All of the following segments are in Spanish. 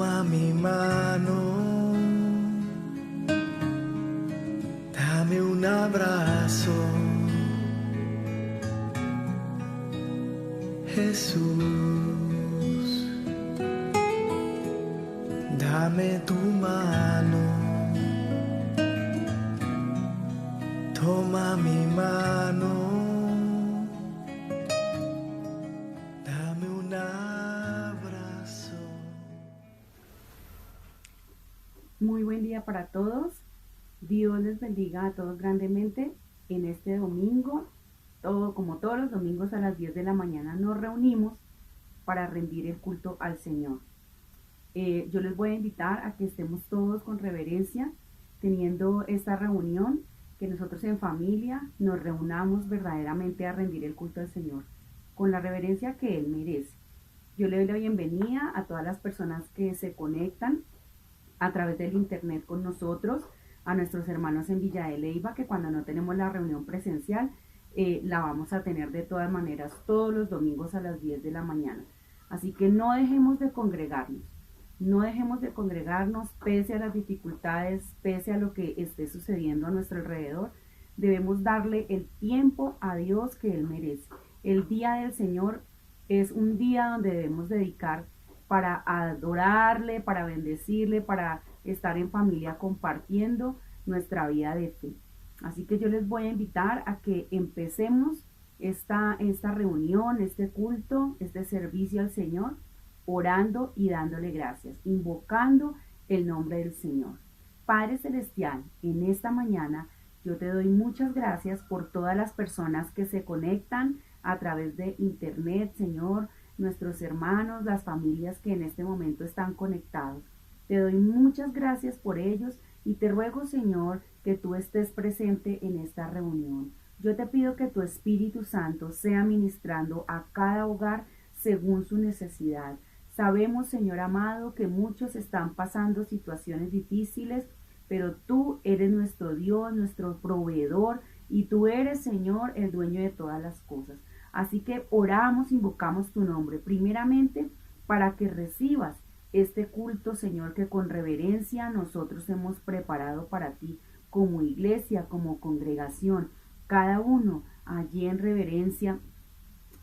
Toma mi mano, dame un abrazo, Jesús, dame tu mano, toma mi mano, dame un abrazo. Muy buen día para todos. Dios les bendiga a todos grandemente en este domingo. Como todos los domingos a las 10 de la mañana nos reunimos para rendir el culto al Señor. Yo les voy a invitar a que estemos todos con reverencia teniendo esta reunión, que nosotros en familia nos reunamos verdaderamente a rendir el culto al Señor con la reverencia que Él merece. Yo le doy la bienvenida a todas las personas que se conectan a través del internet con nosotros, a nuestros hermanos en Villa de Leyva, que cuando no tenemos la reunión presencial, la vamos a tener de todas maneras todos los domingos a las 10 de la mañana. Así que no dejemos de congregarnos, pese a las dificultades, pese a lo que esté sucediendo a nuestro alrededor. Debemos darle el tiempo a Dios que Él merece. El día del Señor es un día donde debemos dedicar para adorarle, para bendecirle, para estar en familia compartiendo nuestra vida de fe. Así que yo les voy a invitar a que empecemos esta reunión, este culto, este servicio al Señor, orando y dándole gracias, invocando el nombre del Señor. Padre Celestial, en esta mañana yo te doy muchas gracias por todas las personas que se conectan a través de internet, Señor, nuestros hermanos, las familias que en este momento están conectados. Te doy muchas gracias por ellos y te ruego, Señor, que tú estés presente en esta reunión. Yo te pido que tu Espíritu Santo sea ministrando a cada hogar según su necesidad. Sabemos, Señor amado, que muchos están pasando situaciones difíciles, pero tú eres nuestro Dios, nuestro proveedor, y tú eres, Señor, el dueño de todas las cosas. Así que oramos, invocamos tu nombre, primeramente para que recibas este culto, Señor, que con reverencia nosotros hemos preparado para ti como iglesia, como congregación, cada uno allí en reverencia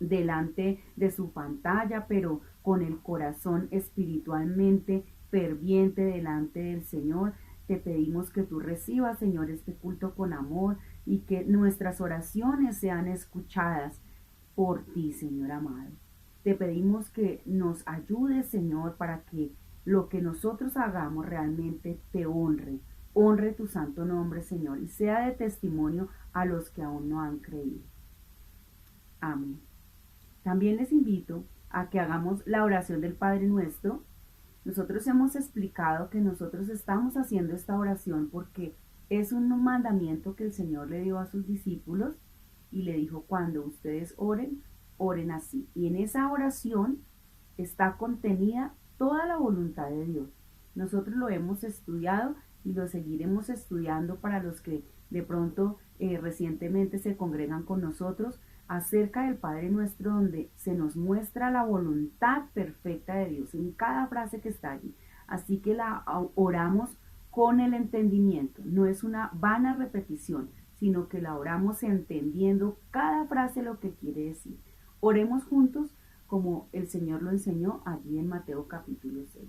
delante de su pantalla, pero con el corazón espiritualmente ferviente delante del Señor. Te pedimos que tú recibas, Señor, este culto con amor y que nuestras oraciones sean escuchadas por ti, Señor amado. Te pedimos que nos ayudes, Señor, para que lo que nosotros hagamos realmente te honre tu santo nombre, Señor, y sea de testimonio a los que aún no han creído. Amén. También les invito a que hagamos la oración del Padre Nuestro. Nosotros hemos explicado que nosotros estamos haciendo esta oración porque es un mandamiento que el Señor le dio a sus discípulos y le dijo: cuando ustedes oren, oren así. Y en esa oración está contenida toda la voluntad de Dios. Nosotros lo hemos estudiado y lo seguiremos estudiando para los que de pronto recientemente se congregan con nosotros, acerca del Padre Nuestro, donde se nos muestra la voluntad perfecta de Dios en cada frase que está allí. Así que la oramos con el entendimiento, no es una vana repetición, sino que la oramos entendiendo cada frase lo que quiere decir. Oremos juntos como el Señor lo enseñó allí en Mateo capítulo 6.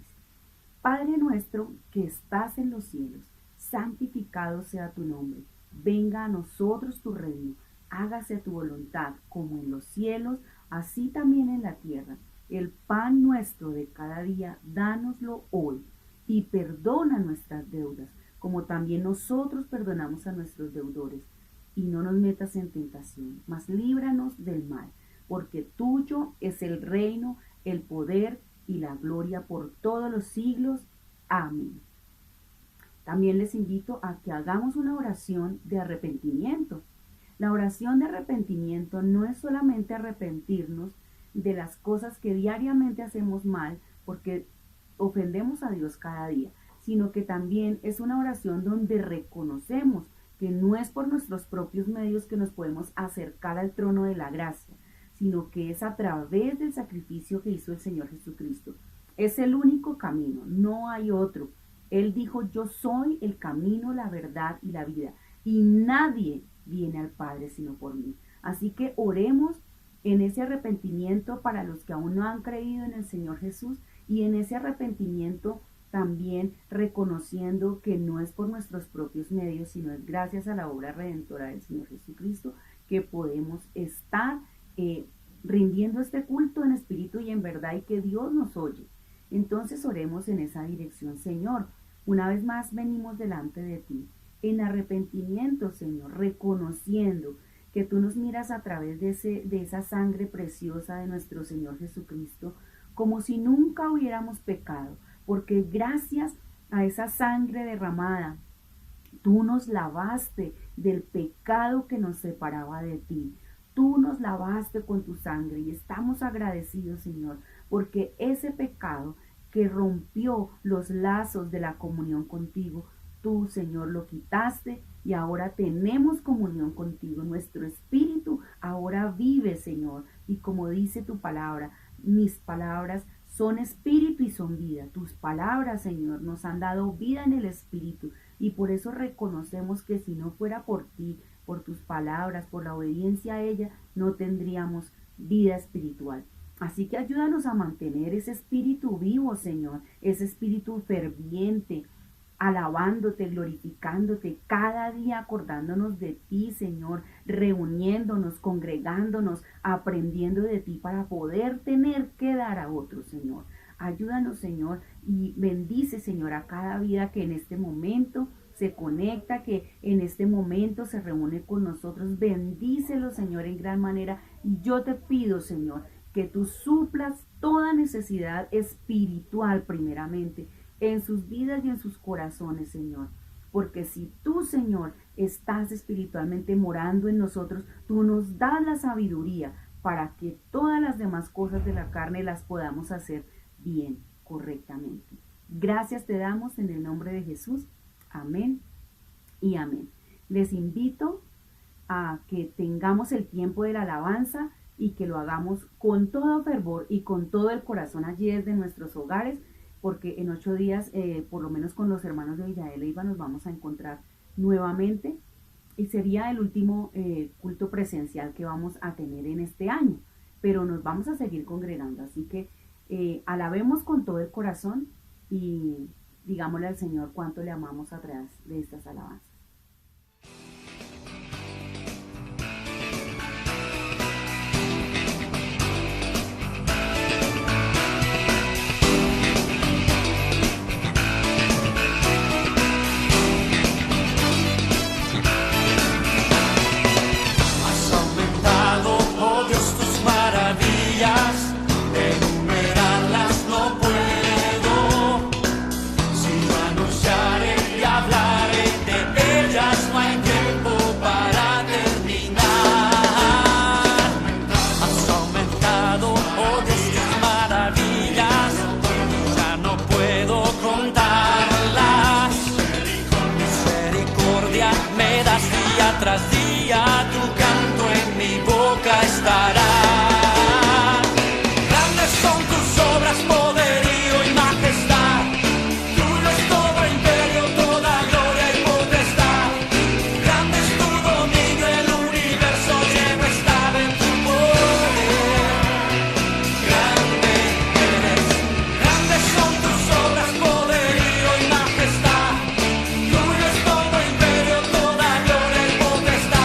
Padre nuestro que estás en los cielos, santificado sea tu nombre. Venga a nosotros tu reino. Hágase tu voluntad, como en los cielos, así también en la tierra. El pan nuestro de cada día, dánoslo hoy. Y perdona nuestras deudas, como también nosotros perdonamos a nuestros deudores. Y no nos metas en tentación, mas líbranos del mal, porque tuyo es el reino, el poder y la gloria por todos los siglos. Amén. También les invito a que hagamos una oración de arrepentimiento. La oración de arrepentimiento no es solamente arrepentirnos de las cosas que diariamente hacemos mal, porque ofendemos a Dios cada día, sino que también es una oración donde reconocemos que no es por nuestros propios medios que nos podemos acercar al trono de la gracia, sino que es a través del sacrificio que hizo el Señor Jesucristo. Es el único camino, no hay otro. Él dijo, yo soy el camino, la verdad y la vida. Y nadie viene al Padre sino por mí. Así que oremos en ese arrepentimiento para los que aún no han creído en el Señor Jesús, y en ese arrepentimiento también reconociendo que no es por nuestros propios medios, sino es gracias a la obra redentora del Señor Jesucristo que podemos estar rindiendo este culto en espíritu y en verdad, y que Dios nos oye. Entonces oremos en esa dirección. Señor, una vez más venimos delante de ti en arrepentimiento, Señor, reconociendo que tú nos miras a través de esa sangre preciosa de nuestro Señor Jesucristo, como si nunca hubiéramos pecado, porque gracias a esa sangre derramada, tú nos lavaste del pecado que nos separaba de ti. Tú nos lavaste con tu sangre y estamos agradecidos, Señor, porque ese pecado que rompió los lazos de la comunión contigo, tú, Señor, lo quitaste y ahora tenemos comunión contigo. Nuestro espíritu ahora vive, Señor, y como dice tu palabra, mis palabras son espíritu y son vida. Tus palabras, Señor, nos han dado vida en el espíritu, y por eso reconocemos que si no fuera por ti, por tus palabras, por la obediencia a ella, no tendríamos vida espiritual. Así que ayúdanos a mantener ese espíritu vivo, Señor, ese espíritu ferviente, alabándote, glorificándote, cada día acordándonos de ti, Señor, reuniéndonos, congregándonos, aprendiendo de ti para poder tener que dar a otros, Señor. Ayúdanos, Señor, y bendice, Señor, a cada vida que en este momento se conecta, que en este momento se reúne con nosotros. Bendícelo, Señor, en gran manera. Y yo te pido, Señor, que tú suplas toda necesidad espiritual primeramente en sus vidas y en sus corazones, Señor. Porque si tú, Señor, estás espiritualmente morando en nosotros, tú nos das la sabiduría para que todas las demás cosas de la carne las podamos hacer bien, correctamente. Gracias te damos en el nombre de Jesús. Amén y amén. Les invito a que tengamos el tiempo de la alabanza y que lo hagamos con todo fervor y con todo el corazón allí desde nuestros hogares, porque en 8 días, por lo menos con los hermanos de Villa de Leyva, nos vamos a encontrar nuevamente y sería el último culto presencial que vamos a tener en este año, pero nos vamos a seguir congregando, así que alabemos con todo el corazón y digámosle al Señor cuánto le amamos a través de estas alabanzas. Tras día tu canto en mi boca estará. Grandes son tus obras, poderío y majestad. Tuyo es todo imperio, toda gloria y potestad. Grande es tu dominio, el universo lleno está de tu poder. Grande eres. Grandes son tus obras, poderío y majestad. Tuyo es todo imperio, toda gloria y potestad.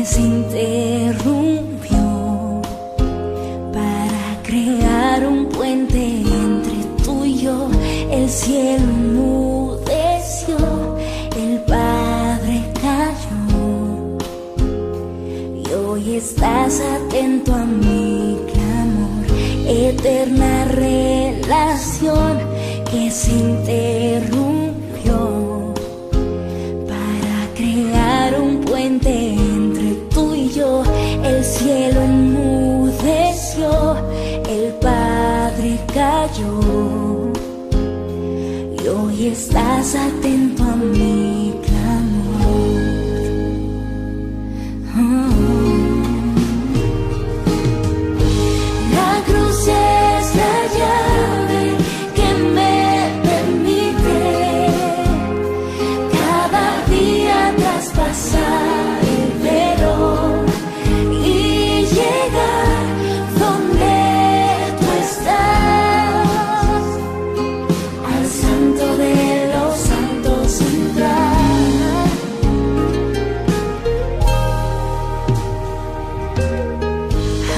que se interrumpió para crear un puente entre tú y yo. El cielo enmudeció, el Padre cayó, y hoy estás atento a mi clamor. Eterna relación que se interrumpió para crear un puente entre tú y yo. El cielo enmudeció, el Padre cayó, y hoy estás atento a mi clamor. La cruz es la llave que me permite cada día traspasar el velo y llegar donde tú estás, al Santo de los Santos entrar.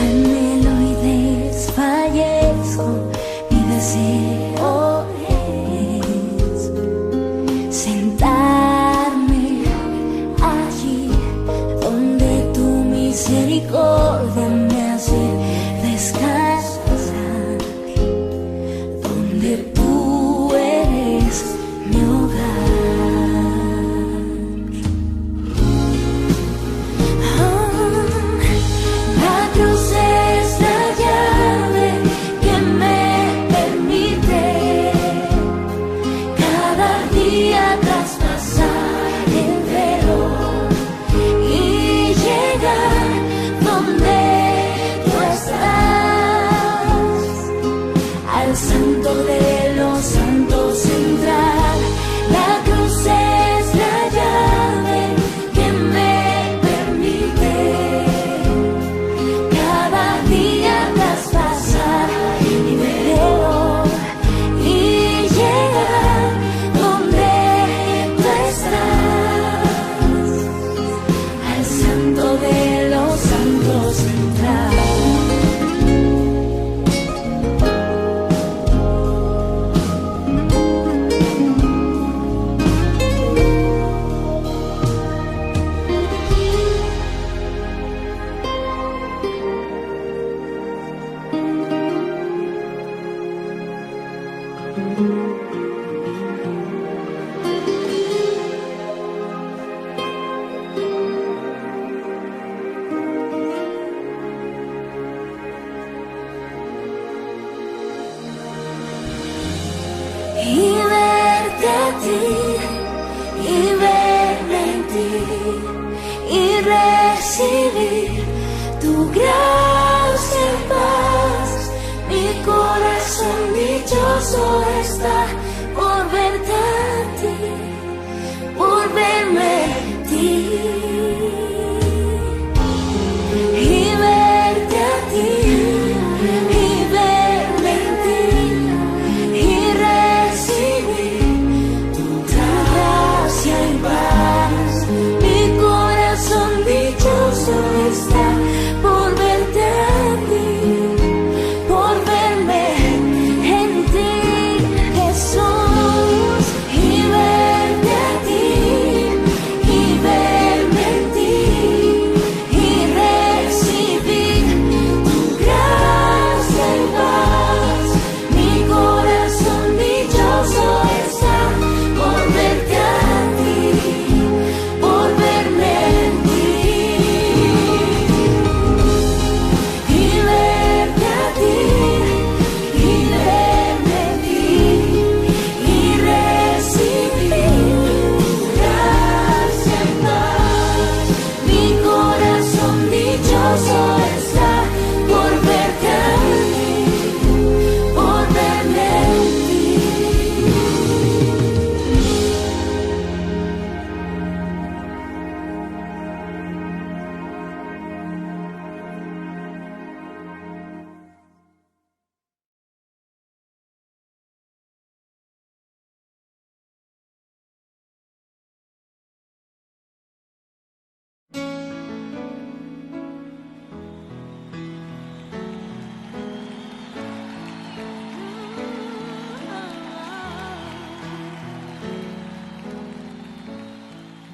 Anhelo y desfallezco, mi deseo es sentarme allí donde tu misericordia me hace descansar, donde tú eres mi hogar. La cruz es la llave que me permite cada día traspasar el velo y llegar donde tú estás, al Santo de los Santos entrar. La cruz es la llave que me permite cada día traspasar el velo y llegar donde tú estás, al Santo de los Santos entrar. Y verte a ti, y verme en ti, y recibir tu gracia y paz. Mi corazón dichoso está por verte a ti, por verme en ti. Y verte a ti, y verme en ti, y recibir tu gracia y paz. Mi corazón dichoso está por verte a ti, por verme en ti, Jesús.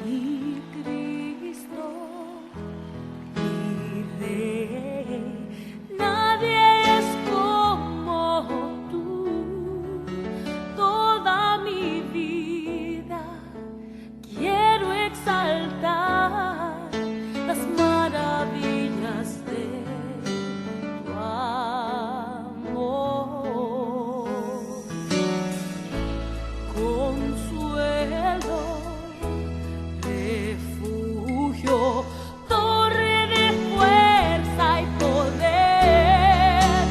mi Cristo, mi Rey. Nadie es como tú. Toda mi vida quiero exaltar las maravillas de tu amor. Consuelo, refugio, torre de fuerza y poder,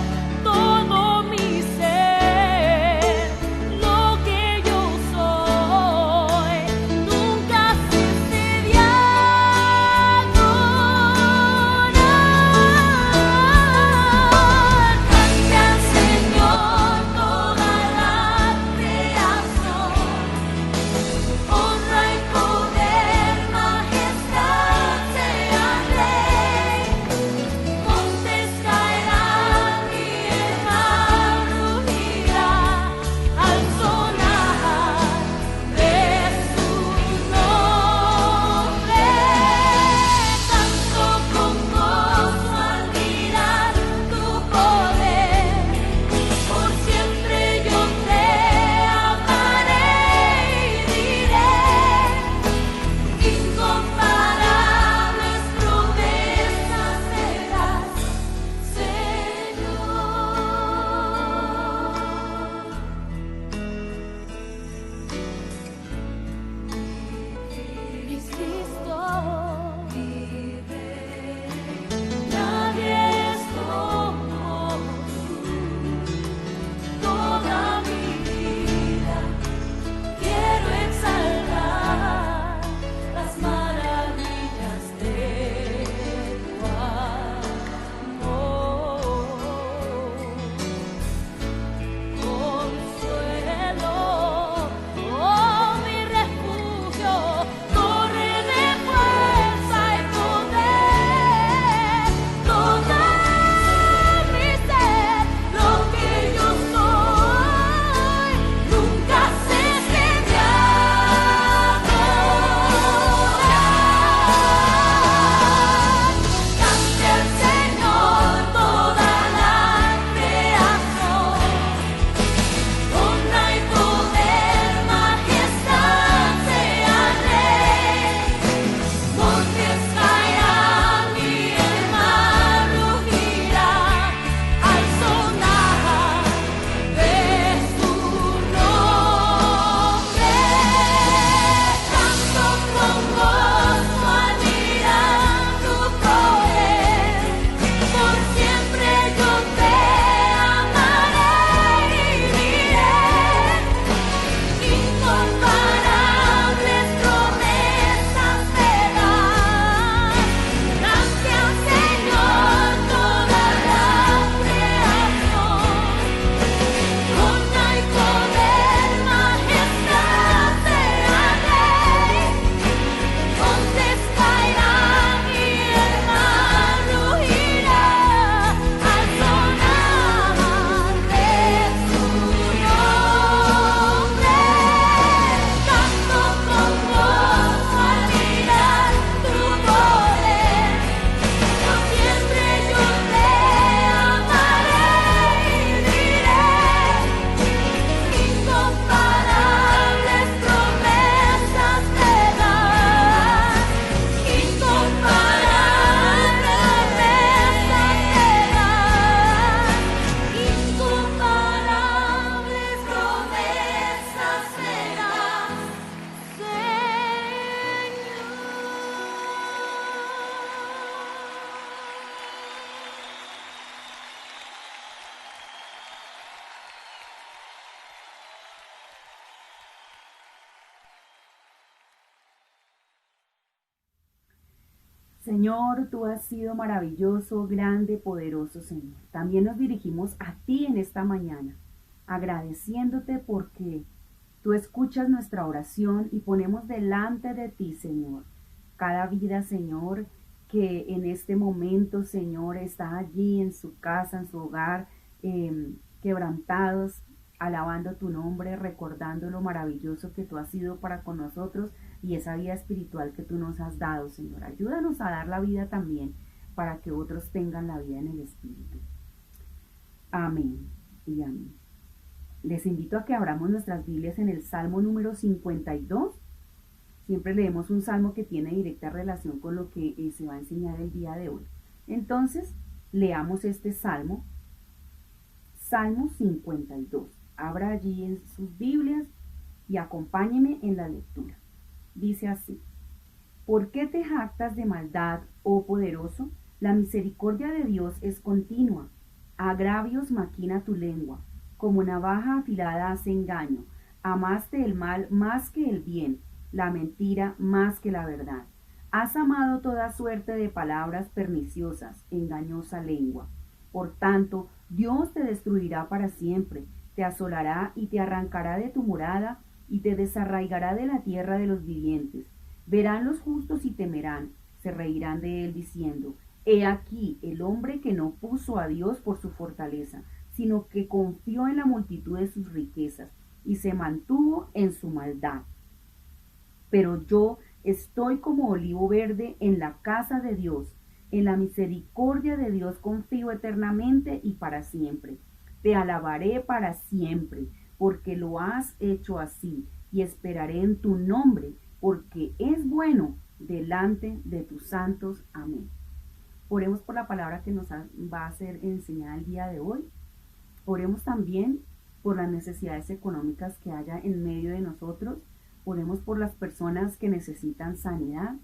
todo mi ser, lo que yo soy, nunca cesé de adorar. Cante al Señor toda la creación, honra y poder, majestad sea Rey. Montes caerán y el mar rugirá al sonar de su nombre. Canto con gozo al mirar tu poder, por siempre yo te amaré y diré: incomparables promesas me das, Señor. Mi Cristo, mi Rey. Nadie es como tú. Toda mi vida quiero exaltar las maravillas de tu amor. Consuelo, oh mi refugio, torre de fuerza y poder, toda mi ser, lo que yo soy, nunca cesé de adorar. Cante al Señor toda la creación, honra y poder, majestad sea Rey. Montes caerán y el mar rugirá al sonar de su nombre. Canto con gozo al mirar tu poder, por siempre yo te amaré y diré: incomparables promesas me das. Cante al Señor toda la creación, honra y poder, majestad sea Rey. Montes caerán y el mar rugirá al sonar de su nombre. Canto con gozo al mirar tu poder, por siempre yo te amaré y diré: incomparables promesas me das, incomparables promesas me das, incomparables promesas me das, Señor, tú has sido maravilloso, grande, poderoso, Señor. También nos dirigimos a ti en esta mañana, agradeciéndote porque tú escuchas nuestra oración y ponemos delante de ti, Señor, cada vida, Señor, que en este momento, Señor, está allí en su casa, en su hogar, quebrantados, alabando tu nombre, recordando lo maravilloso que tú has sido para con nosotros. y esa vida espiritual que tú nos has dado, Señor. Ayúdanos a dar la vida también para que otros tengan la vida en el Espíritu. Amén y amén. Les invito a que abramos nuestras Biblias en el Salmo número 52. Siempre leemos un salmo que tiene directa relación con lo que se va a enseñar el día de hoy. Entonces, leamos este salmo, Salmo 52. Abra allí en sus Biblias y acompáñeme en la lectura. Dice así: ¿Por qué te jactas de maldad, oh poderoso? La misericordia de Dios es continua. Agravios maquina tu lengua, como navaja afilada hace engaño. Amaste el mal más que el bien, la mentira más que la verdad. Has amado toda suerte de palabras perniciosas, engañosa lengua. Por tanto, Dios te destruirá para siempre, te asolará y te arrancará de tu morada y te desarraigará de la tierra de los vivientes. Verán los justos y temerán, se reirán de él diciendo: He aquí el hombre que no puso a Dios por su fortaleza, sino que confió en la multitud de sus riquezas y se mantuvo en su maldad. Pero yo estoy como olivo verde en la casa de Dios. En la misericordia de Dios confío eternamente y para siempre. Te alabaré para siempre, porque lo has hecho así, y esperaré en tu nombre, porque es bueno delante de tus santos. Amén. Oremos por la palabra que nos va a ser enseñada el día de hoy. Oremos también por las necesidades económicas que haya en medio de nosotros. Oremos por las personas que necesitan sanidad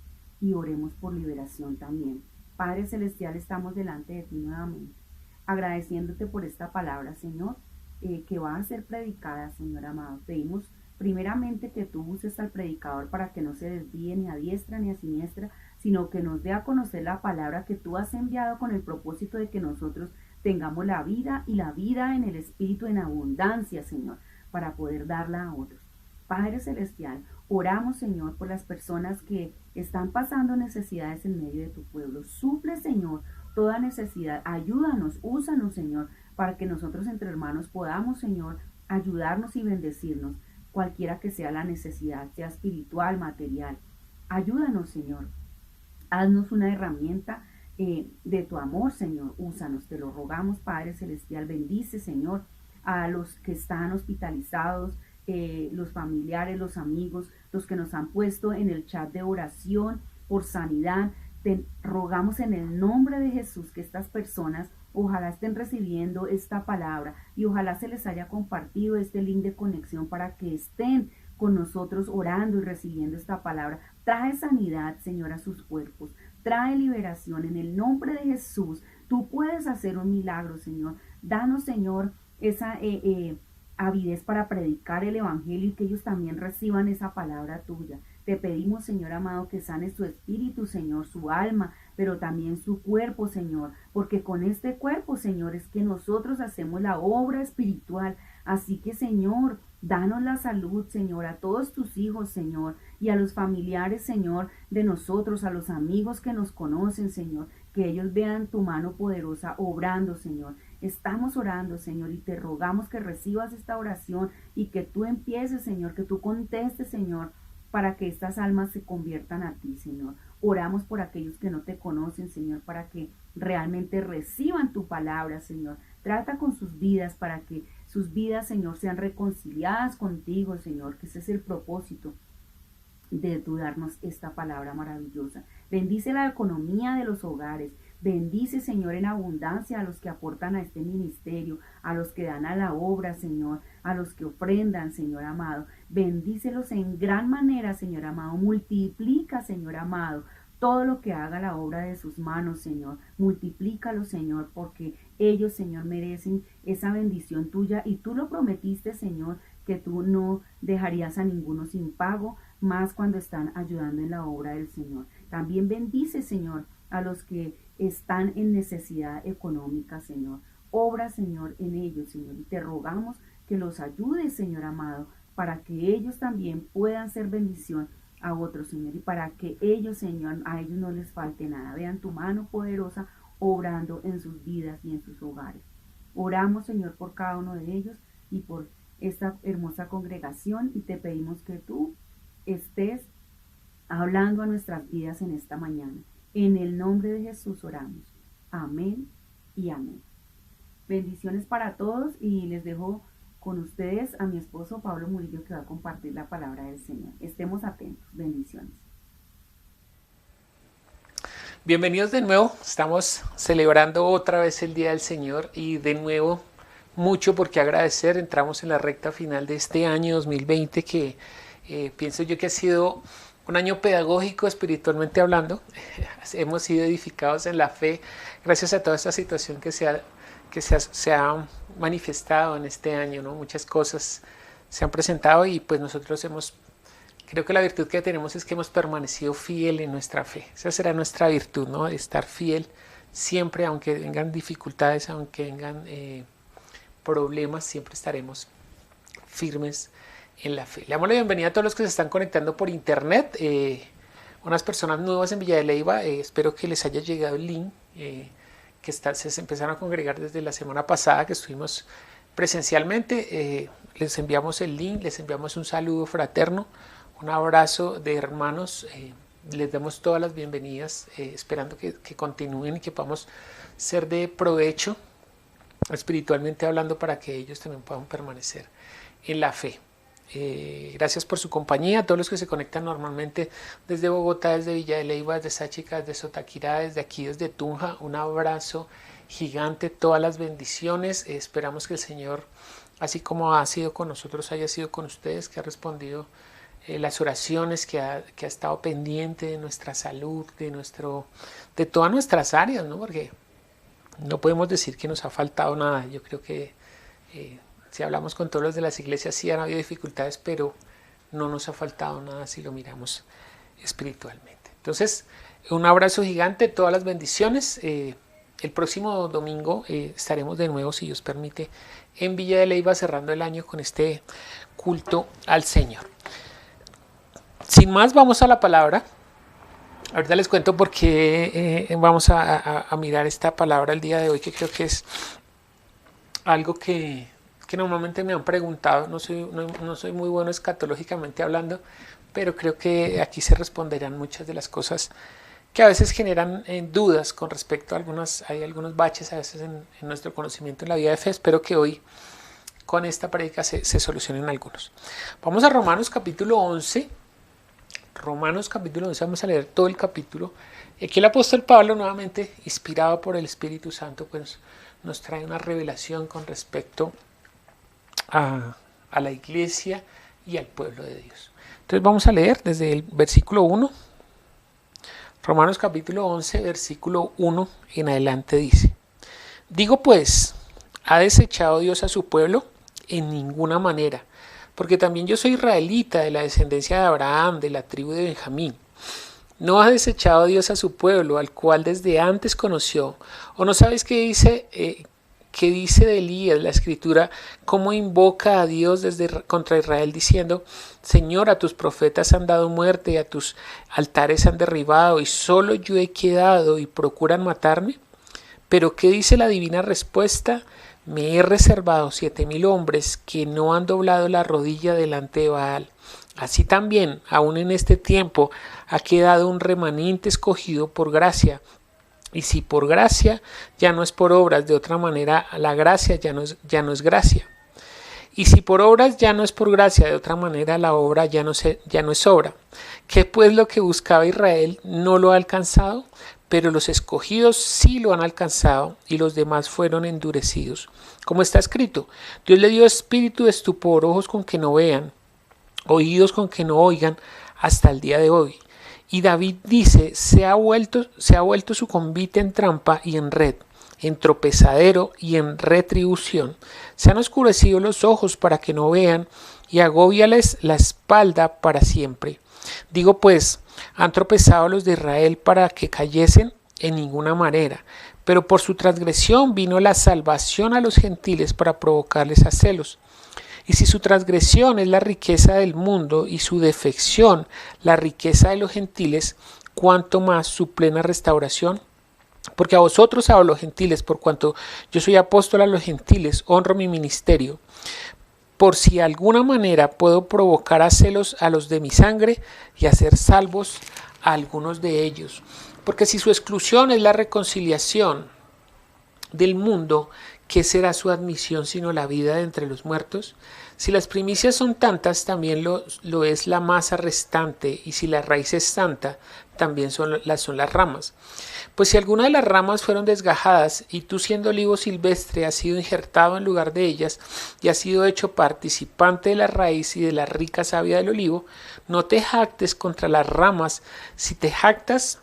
y oremos por liberación también. Padre Celestial, estamos delante de ti nuevamente, agradeciéndote por esta palabra, Señor, que va a ser predicada, Señor amado. Pedimos primeramente que tú uses al predicador para que no se desvíe ni a diestra ni a siniestra, sino que nos dé a conocer la palabra que tú has enviado con el propósito de que nosotros tengamos la vida y la vida en el Espíritu en abundancia, Señor, para poder darla a otros. Padre Celestial, oramos, Señor, por las personas que están pasando necesidades en medio de tu pueblo. Suple, Señor, toda necesidad. Ayúdanos, úsanos, Señor, para que nosotros entre hermanos podamos, Señor, ayudarnos y bendecirnos, cualquiera que sea la necesidad, sea espiritual, material. Ayúdanos, Señor. Haznos una herramienta de tu amor, Señor. Úsanos, te lo rogamos, Padre Celestial. Bendice, Señor, a los que están hospitalizados, los familiares, los amigos, los que nos han puesto en el chat de oración por sanidad. Te rogamos en el nombre de Jesús que estas personas ojalá estén recibiendo esta palabra y ojalá se les haya compartido este link de conexión para que estén con nosotros orando y recibiendo esta palabra. Trae sanidad, Señor, a sus cuerpos. Trae liberación en el nombre de Jesús. Tú puedes hacer un milagro, Señor. Danos, Señor, esa avidez para predicar el evangelio y que ellos también reciban esa palabra tuya. Te pedimos, Señor amado, que sanes su espíritu, Señor, su alma, pero también su cuerpo, Señor, porque con este cuerpo, Señor, es que nosotros hacemos la obra espiritual. Así que, Señor, danos la salud, Señor, a todos tus hijos, Señor, y a los familiares, Señor, de nosotros, a los amigos que nos conocen, Señor, que ellos vean tu mano poderosa obrando, Señor. Estamos orando, Señor, y te rogamos que recibas esta oración y que tú empieces, Señor, que tú contestes, Señor, para que estas almas se conviertan a ti, Señor. Oramos por aquellos que no te conocen, Señor, para que realmente reciban tu palabra, Señor. Trata con sus vidas para que sus vidas, Señor, sean reconciliadas contigo, Señor, que ese es el propósito de tú darnos esta palabra maravillosa. Bendice la economía de los hogares. Bendice, Señor, en abundancia a los que aportan a este ministerio, a los que dan a la obra, Señor, a los que ofrendan, Señor amado. Bendícelos en gran manera, Señor amado. Multiplica, Señor amado, todo lo que haga la obra de sus manos, Señor. Multiplícalo, Señor, porque ellos, Señor, merecen esa bendición tuya y tú lo prometiste, Señor, que tú no dejarías a ninguno sin pago, más cuando están ayudando en la obra del Señor. También bendice, Señor, a los que están en necesidad económica, Señor. Obra, Señor, en ellos, Señor, y te rogamos que los ayudes, Señor amado, para que ellos también puedan ser bendición a otros, Señor, y para que ellos, Señor, a ellos no les falte nada. Vean tu mano poderosa obrando en sus vidas y en sus hogares. Oramos, Señor, por cada uno de ellos y por esta hermosa congregación y te pedimos que tú estés hablando a nuestras vidas en esta mañana. En el nombre de Jesús oramos. Amén y amén. Bendiciones para todos y les dejo con ustedes a mi esposo Pablo Murillo, que va a compartir la palabra del Señor. Estemos atentos. Bendiciones. Bienvenidos de nuevo. Estamos celebrando otra vez el Día del Señor y de nuevo mucho por qué agradecer. Entramos en la recta final de este año 2020 que pienso yo que ha sido un año pedagógico espiritualmente hablando. Hemos sido edificados en la fe gracias a toda esta situación que se ha manifestado en este año, ¿no? Muchas cosas se han presentado y pues nosotros creo que la virtud que tenemos es que hemos permanecido fiel en nuestra fe. Esa será nuestra virtud, ¿no? Estar fiel siempre, aunque vengan dificultades, aunque vengan problemas, siempre estaremos firmes en la fe. Le damos la bienvenida a todos los que se están conectando por internet. Unas personas nuevas en Villa de Leyva, espero que les haya llegado el link. Se empezaron a congregar desde la semana pasada que estuvimos presencialmente. Les enviamos el link, les enviamos un saludo fraterno, un abrazo de hermanos. Les damos todas las bienvenidas, esperando que continúen y que podamos ser de provecho espiritualmente hablando para que ellos también puedan permanecer en la fe. Gracias por su compañía, a todos los que se conectan normalmente desde Bogotá, desde Villa de Leyva, desde Sáchica, desde Sotaquirá, desde aquí, desde Tunja. Un abrazo gigante, todas las bendiciones. Esperamos que el Señor, así como ha sido con nosotros, haya sido con ustedes, que ha respondido las oraciones, que ha estado pendiente de nuestra salud, de todas nuestras áreas, ¿no? Porque no podemos decir que nos ha faltado nada. Yo creo que si hablamos con todos los de las iglesias, sí han habido dificultades, pero no nos ha faltado nada si lo miramos espiritualmente. Entonces, un abrazo gigante, todas las bendiciones. El próximo domingo estaremos de nuevo, si Dios permite, en Villa de Leyva, cerrando el año con este culto al Señor. Sin más, vamos a la palabra. Ahorita les cuento por qué vamos a mirar esta palabra el día de hoy, que creo que es algo que normalmente me han preguntado. No soy muy bueno escatológicamente hablando, pero creo que aquí se responderán muchas de las cosas que a veces generan dudas con respecto a hay algunos baches a veces en nuestro conocimiento en la vida de fe. Espero que hoy con esta prédica se solucionen algunos. Vamos a Romanos capítulo 11. Romanos capítulo 11, vamos a leer todo el capítulo. Aquí el apóstol Pablo, nuevamente inspirado por el Espíritu Santo, pues nos trae una revelación con respecto a la iglesia y al pueblo de Dios. Entonces vamos a leer desde el versículo 1. Romanos capítulo 11, versículo 1 en adelante dice: Digo pues, ¿ha desechado Dios a su pueblo? En ninguna manera, porque también yo soy israelita, de la descendencia de Abraham, de la tribu de Benjamín. ¿No ha desechado Dios a su pueblo, al cual desde antes conoció? ¿O no sabéis qué dice de Elías la escritura, cómo invoca a Dios contra Israel diciendo: Señor, a tus profetas han dado muerte y a tus altares han derribado, y solo yo he quedado y procuran matarme? Pero ¿qué dice la divina respuesta? Me he reservado 7,000 hombres que no han doblado la rodilla delante de Baal. Así también, aún en este tiempo, ha quedado un remanente escogido por gracia. Y si por gracia, ya no es por obras. De otra manera, la gracia ya no es gracia. Y si por obras ya no es por gracia, de otra manera la obra ya no es obra. ¿Qué pues lo que buscaba Israel no lo ha alcanzado? Pero los escogidos sí lo han alcanzado y los demás fueron endurecidos. Como está escrito, Dios le dio espíritu de estupor, ojos con que no vean, oídos con que no oigan, hasta el día de hoy. Y David dice, se ha vuelto su convite en trampa y en red, en tropezadero y en retribución. Se han oscurecido los ojos para que no vean, y agóbiales la espalda para siempre. Digo pues, ¿han tropezado los de Israel para que cayesen? En ninguna manera. Pero por su transgresión vino la salvación a los gentiles para provocarles a celos. Y si su transgresión es la riqueza del mundo y su defección la riqueza de los gentiles, ¿cuánto más su plena restauración? Porque a vosotros hablo, gentiles, por cuanto yo soy apóstol a los gentiles, honro mi ministerio. por si de alguna manera puedo provocar a celos a los de mi sangre y hacer salvos a algunos de ellos. Porque si su exclusión es la reconciliación del mundo, ¿qué será su admisión sino la vida de entre los muertos? Si las primicias son tantas, también lo es la masa restante, y si la raíz es santa, también son las ramas. Pues si alguna de las ramas fueron desgajadas, y tú siendo olivo silvestre has sido injertado en lugar de ellas, y has sido hecho participante de la raíz y de la rica savia del olivo, no te jactes contra las ramas. Si te jactas,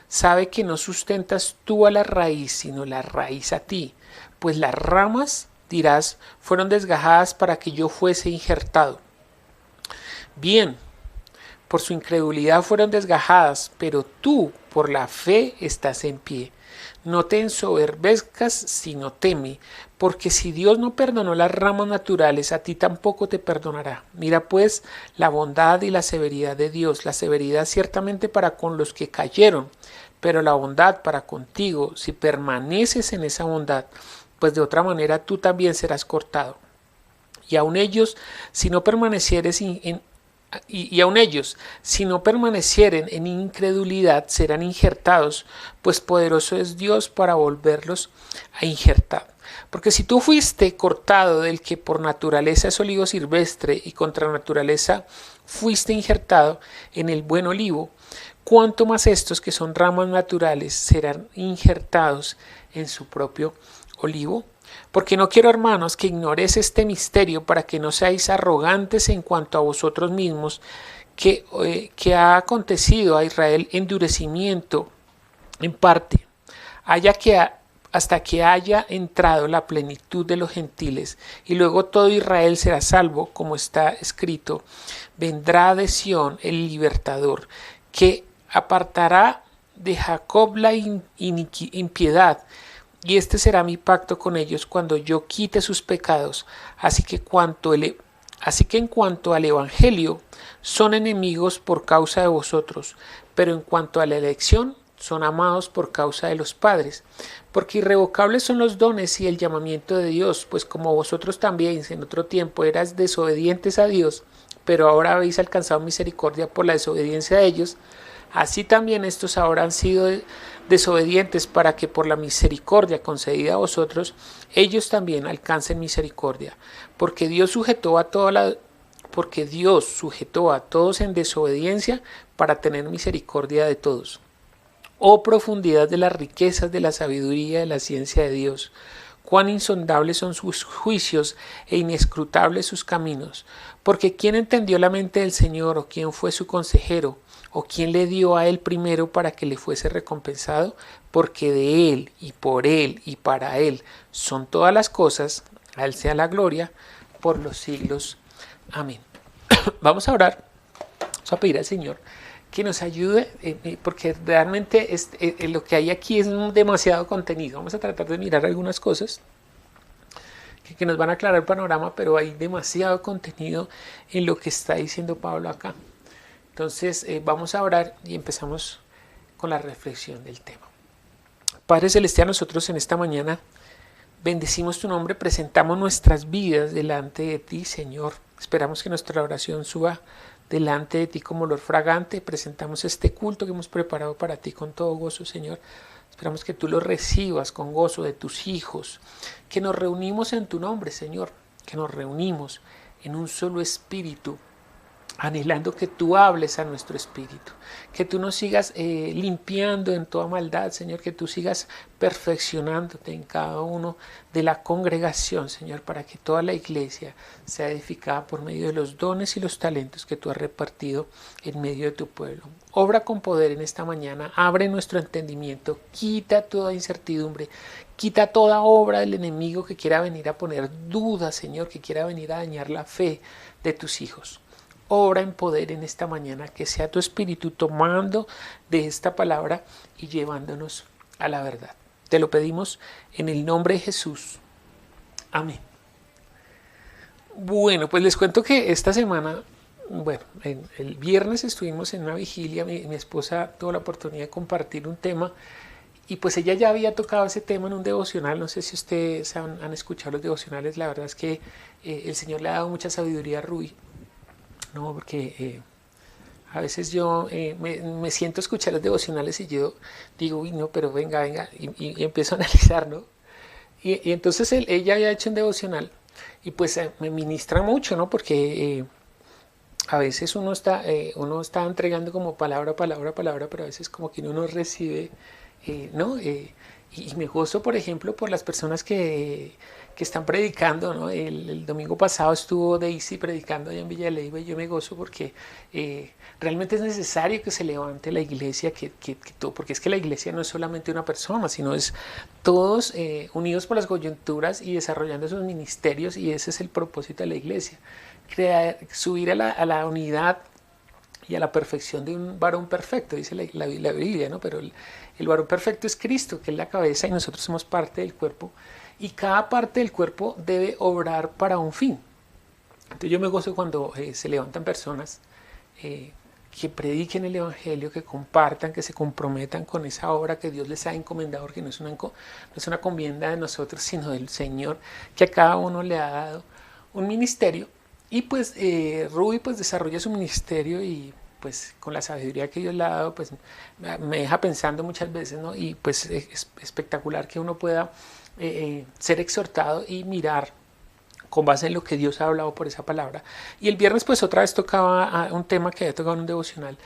sabe que no sustentas tú a la raíz, sino la raíz a ti. Pues las ramas, dirás, fueron desgajadas para que yo fuese injertado. Bien, por su incredulidad fueron desgajadas, pero tú por la fe estás en pie. No te ensoberbezcas, sino teme, porque si Dios no perdonó las ramas naturales, a ti tampoco te perdonará. Mira pues la bondad y la severidad de Dios, la severidad ciertamente para con los que cayeron, pero la bondad para contigo, si permaneces en esa bondad, pues de otra manera tú también serás cortado. Y aun ellos, si no permanecieren en incredulidad, serán injertados, pues poderoso es Dios para volverlos a injertar. Porque si tú fuiste cortado del que por naturaleza es olivo silvestre y contra naturaleza fuiste injertado en el buen olivo, cuánto más estos que son ramas naturales serán injertados en su propio olivo. Porque no quiero, hermanos, que ignoréis este misterio, para que no seáis arrogantes en cuanto a vosotros mismos, que ha acontecido a Israel endurecimiento en parte, hasta que haya entrado la plenitud de los gentiles, y luego todo Israel será salvo, como está escrito: vendrá de Sión el libertador, que apartará de Jacob la impiedad, y este será mi pacto con ellos cuando yo quite sus pecados. Así que en cuanto al Evangelio, son enemigos por causa de vosotros, pero en cuanto a la elección, son amados por causa de los padres. Porque irrevocables son los dones y el llamamiento de Dios, pues como vosotros también en otro tiempo eras desobedientes a Dios, pero ahora habéis alcanzado misericordia por la desobediencia de ellos, así también estos ahora han sido desobedientes, para que por la misericordia concedida a vosotros, ellos también alcancen misericordia. Porque Dios sujetó a todos en desobediencia, para tener misericordia de todos. Oh profundidad de las riquezas de la sabiduría y de la ciencia de Dios, cuán insondables son sus juicios e inescrutables sus caminos. Porque ¿quién entendió la mente del Señor, o quién fue su consejero, o quién le dio a él primero para que le fuese recompensado? Porque de él, y por él, y para él son todas las cosas, a él sea la gloria por los siglos. Amén. Vamos a orar, vamos a pedir al Señor que nos ayude, porque realmente lo que hay aquí es demasiado contenido. Vamos a tratar de mirar algunas cosas que nos van a aclarar el panorama, pero hay demasiado contenido en lo que está diciendo Pablo acá. Entonces vamos a orar y empezamos con la reflexión del tema. Padre Celestial, nosotros en esta mañana bendecimos tu nombre, presentamos nuestras vidas delante de ti, Señor. Esperamos que nuestra oración suba delante de ti como olor fragante. Presentamos este culto que hemos preparado para ti con todo gozo, Señor. Esperamos que tú lo recibas con gozo de tus hijos, que nos reunimos en tu nombre, Señor, que nos reunimos en un solo espíritu, anhelando que tú hables a nuestro espíritu, que tú nos sigas limpiando en toda maldad, Señor, que tú sigas perfeccionándote en cada uno de la congregación, Señor, para que toda la iglesia sea edificada por medio de los dones y los talentos que tú has repartido en medio de tu pueblo. Obra con poder en esta mañana, abre nuestro entendimiento, quita toda incertidumbre, quita toda obra del enemigo que quiera venir a poner dudas, Señor, que quiera venir a dañar la fe de tus hijos. Obra en poder en esta mañana, que sea tu espíritu tomando de esta palabra y llevándonos a la verdad. Te lo pedimos en el nombre de Jesús. Amén. Bueno, pues les cuento que esta semana, el viernes estuvimos en una vigilia, mi esposa tuvo la oportunidad de compartir un tema Y pues ella ya había tocado ese tema en un devocional. No sé si ustedes han escuchado los devocionales. La verdad es que el Señor le ha dado mucha sabiduría a Rubí, ¿no? Porque a veces yo me siento a escuchar los devocionales y yo digo, uy, no, pero venga, y empiezo a analizar, ¿no? Y entonces ella había hecho un devocional y pues me ministra mucho, ¿no? Porque a veces uno está entregando como palabra, pero a veces como que uno no recibe, ¿no? Y me gozo, por ejemplo, por las personas que están predicando, ¿no? El domingo pasado estuvo Daisy predicando allá en Villa de Leyva y yo me gozo porque realmente es necesario que se levante la iglesia, porque es que la iglesia no es solamente una persona, sino es todos unidos por las coyunturas y desarrollando sus ministerios, y ese es el propósito de la iglesia. Subir a la unidad y a la perfección de un varón perfecto, dice la Biblia, ¿no? Pero el varón perfecto es Cristo, que es la cabeza, y nosotros somos parte del cuerpo, y cada parte del cuerpo debe obrar para un fin. Entonces yo me gozo cuando se levantan personas que prediquen el evangelio, que compartan, que se comprometan con esa obra que Dios les ha encomendado, porque no es una encomienda de nosotros, sino del Señor, que a cada uno le ha dado un ministerio. Y pues Ruby pues desarrolla su ministerio, y pues con la sabiduría que Dios le ha dado, pues me deja pensando muchas veces, ¿no? Y pues es espectacular que uno pueda ser exhortado y mirar con base en lo que Dios ha hablado por esa palabra. Y el viernes pues otra vez tocaba un tema que había tocado en un devocional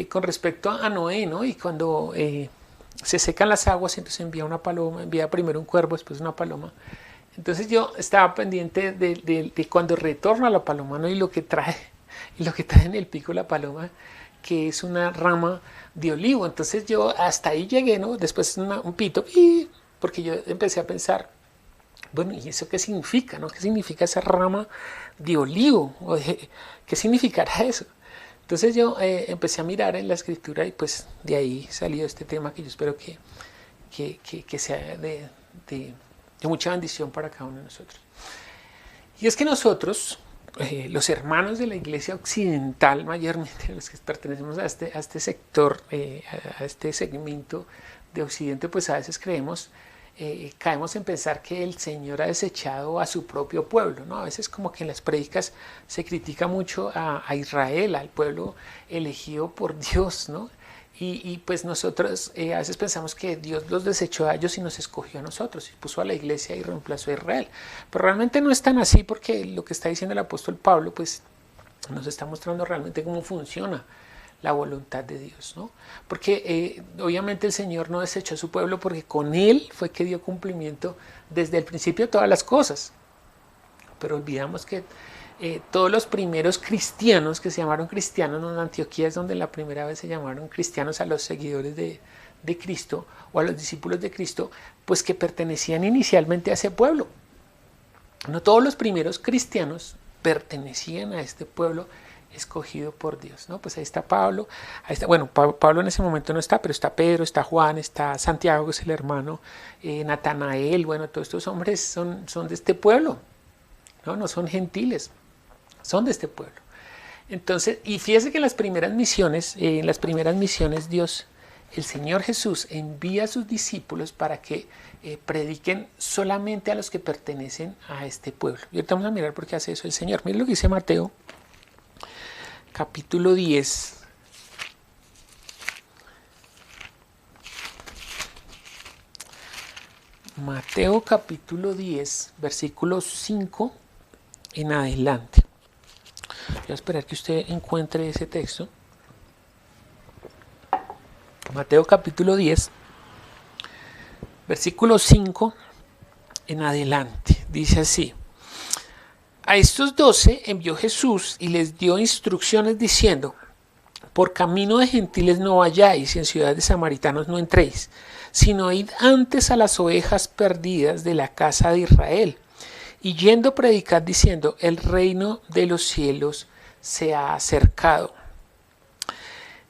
con respecto a Noé, ¿no? Y cuando se secan las aguas, entonces envía una paloma, envía primero un cuervo, después una paloma. Entonces yo estaba pendiente de cuando retorna la paloma, ¿no? Y lo que trae en el pico la paloma, que es una rama de olivo. Entonces yo hasta ahí llegué, ¿no? Después un pito, porque yo empecé a pensar, bueno, ¿y eso qué significa, no? ¿Qué significa esa rama de olivo? ¿Qué significará eso? Entonces yo empecé a mirar en la escritura, y pues de ahí salió este tema que yo espero que sea de mucha bendición para cada uno de nosotros. Y es que nosotros, los hermanos de la iglesia occidental, mayormente los que pertenecemos a este sector, a este segmento de Occidente, pues a veces caemos en pensar que el Señor ha desechado a su propio pueblo, ¿no? A veces como que en las prédicas se critica mucho a Israel, al pueblo elegido por Dios, ¿no? Y pues nosotros a veces pensamos que Dios los desechó a ellos y nos escogió a nosotros, y puso a la iglesia y reemplazó a Israel. Pero realmente no es tan así, porque lo que está diciendo el apóstol Pablo pues nos está mostrando realmente cómo funciona la voluntad de Dios, ¿no? Porque obviamente el Señor no desechó a su pueblo, porque con Él fue que dio cumplimiento desde el principio a todas las cosas. Pero olvidamos que todos los primeros cristianos, que se llamaron cristianos, en Antioquía es donde la primera vez se llamaron cristianos a los seguidores de Cristo, o a los discípulos de Cristo, pues que pertenecían inicialmente a ese pueblo. No todos los primeros cristianos pertenecían a este pueblo escogido por Dios, ¿no? Pues ahí está Pablo, Pablo en ese momento no está, pero está Pedro, está Juan, está Santiago, que es el hermano, Natanael, todos estos hombres son de este pueblo, no son gentiles, son de este pueblo. Entonces, y fíjese que en las primeras misiones Dios, el Señor Jesús, envía a sus discípulos para que prediquen solamente a los que pertenecen a este pueblo. Y ahorita vamos a mirar por qué hace eso el Señor. Miren lo que dice Mateo, capítulo 10. Mateo capítulo 10, versículos 5 en adelante. Voy a esperar que usted encuentre ese texto. Mateo capítulo 10, versículo 5 en adelante. Dice así: a estos 12 envió Jesús y les dio instrucciones diciendo: por camino de gentiles no vayáis, y en ciudad de samaritanos no entréis, sino id antes a las ovejas perdidas de la casa de Israel. Y yendo predicad diciendo: el reino de los cielos se ha acercado.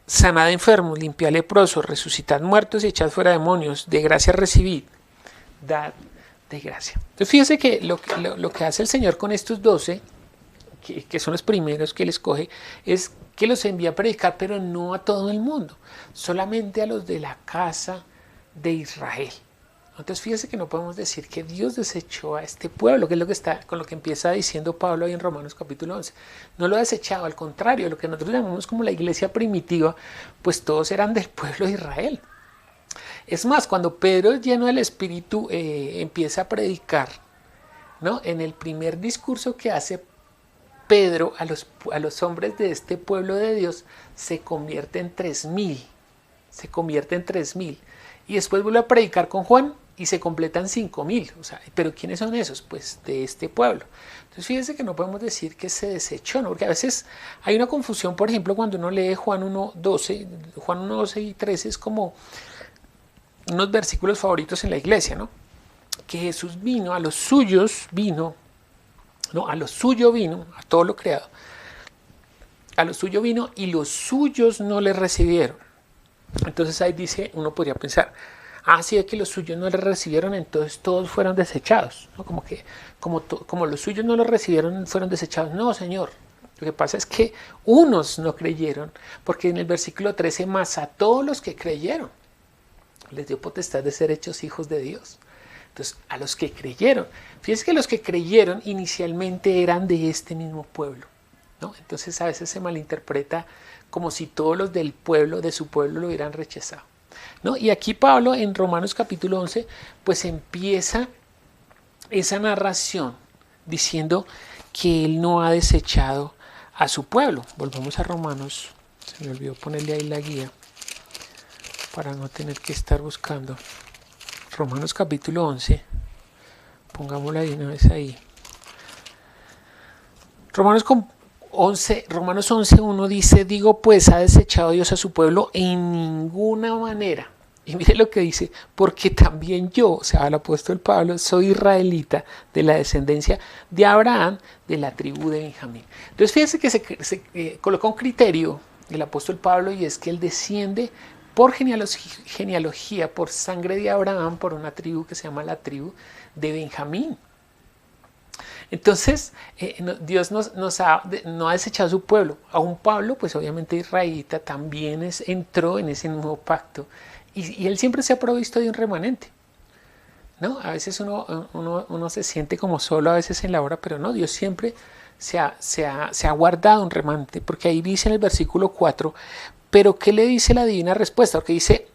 Sanad enfermos, limpiad leprosos, resucitad muertos y echad fuera demonios. De gracia recibid, dad de gracia. Entonces fíjense que lo que hace el Señor con estos 12, que son los primeros que Él escoge, es que los envía a predicar, pero no a todo el mundo, solamente a los de la casa de Israel. Entonces fíjese que no podemos decir que Dios desechó a este pueblo, que es lo que está, con lo que empieza diciendo Pablo ahí en Romanos capítulo 11. No lo ha desechado, al contrario, lo que nosotros llamamos como la iglesia primitiva, pues todos eran del pueblo de Israel. Es más, cuando Pedro, lleno del Espíritu, empieza a predicar, ¿no? En el primer discurso que hace Pedro a los hombres de este pueblo de Dios, se convierte en 3,000. Se convierte en 3,000. Y después vuelve a predicar con Juan y se completan 5,000. O sea, ¿pero quiénes son esos? Pues de este pueblo. Entonces fíjense que no podemos decir que se desechó, ¿no? Porque a veces hay una confusión, por ejemplo, cuando uno lee Juan 1:12, Juan 1:12 y 13 es como unos versículos favoritos en la iglesia, ¿no? Que Jesús vino, a los suyos vino, no, a lo suyo vino, a todo lo creado, a lo suyo vino y los suyos no le recibieron. Entonces ahí dice, uno podría pensar, sí, es que los suyos no le recibieron, entonces todos fueron desechados, ¿no? Como los suyos no lo recibieron, fueron desechados. No, Señor. Lo que pasa es que unos no creyeron, porque en el versículo 13, más a todos los que creyeron, les dio potestad de ser hechos hijos de Dios. Entonces, a los que creyeron, fíjense que los que creyeron inicialmente eran de este mismo pueblo, ¿no? Entonces a veces se malinterpreta como si todos los del pueblo, de su pueblo, lo hubieran rechazado, ¿no? Y aquí Pablo en Romanos capítulo 11, pues empieza esa narración diciendo que él no ha desechado a su pueblo. Volvamos a Romanos, se me olvidó ponerle ahí la guía para no tener que estar buscando. Romanos capítulo 11, pongámosla de una vez ahí. Romanos 11:1 dice, digo pues, ¿ha desechado Dios a su pueblo? En ninguna manera. Y mire lo que dice, porque también yo, o sea, el apóstol Pablo, soy israelita de la descendencia de Abraham, de la tribu de Benjamín. Entonces fíjense que se coloca un criterio del apóstol Pablo, y es que él desciende por genealogía, por sangre de Abraham, por una tribu que se llama la tribu de Benjamín. Entonces, Dios no ha desechado a su pueblo. Aún Pablo, pues obviamente israelita, también entró en ese nuevo pacto. Y él siempre se ha provisto de un remanente, ¿no? A veces uno se siente como solo a veces en la obra, pero no, Dios siempre se ha guardado un remanente, porque ahí dice en el versículo 4, pero ¿qué le dice la divina respuesta? Porque dice,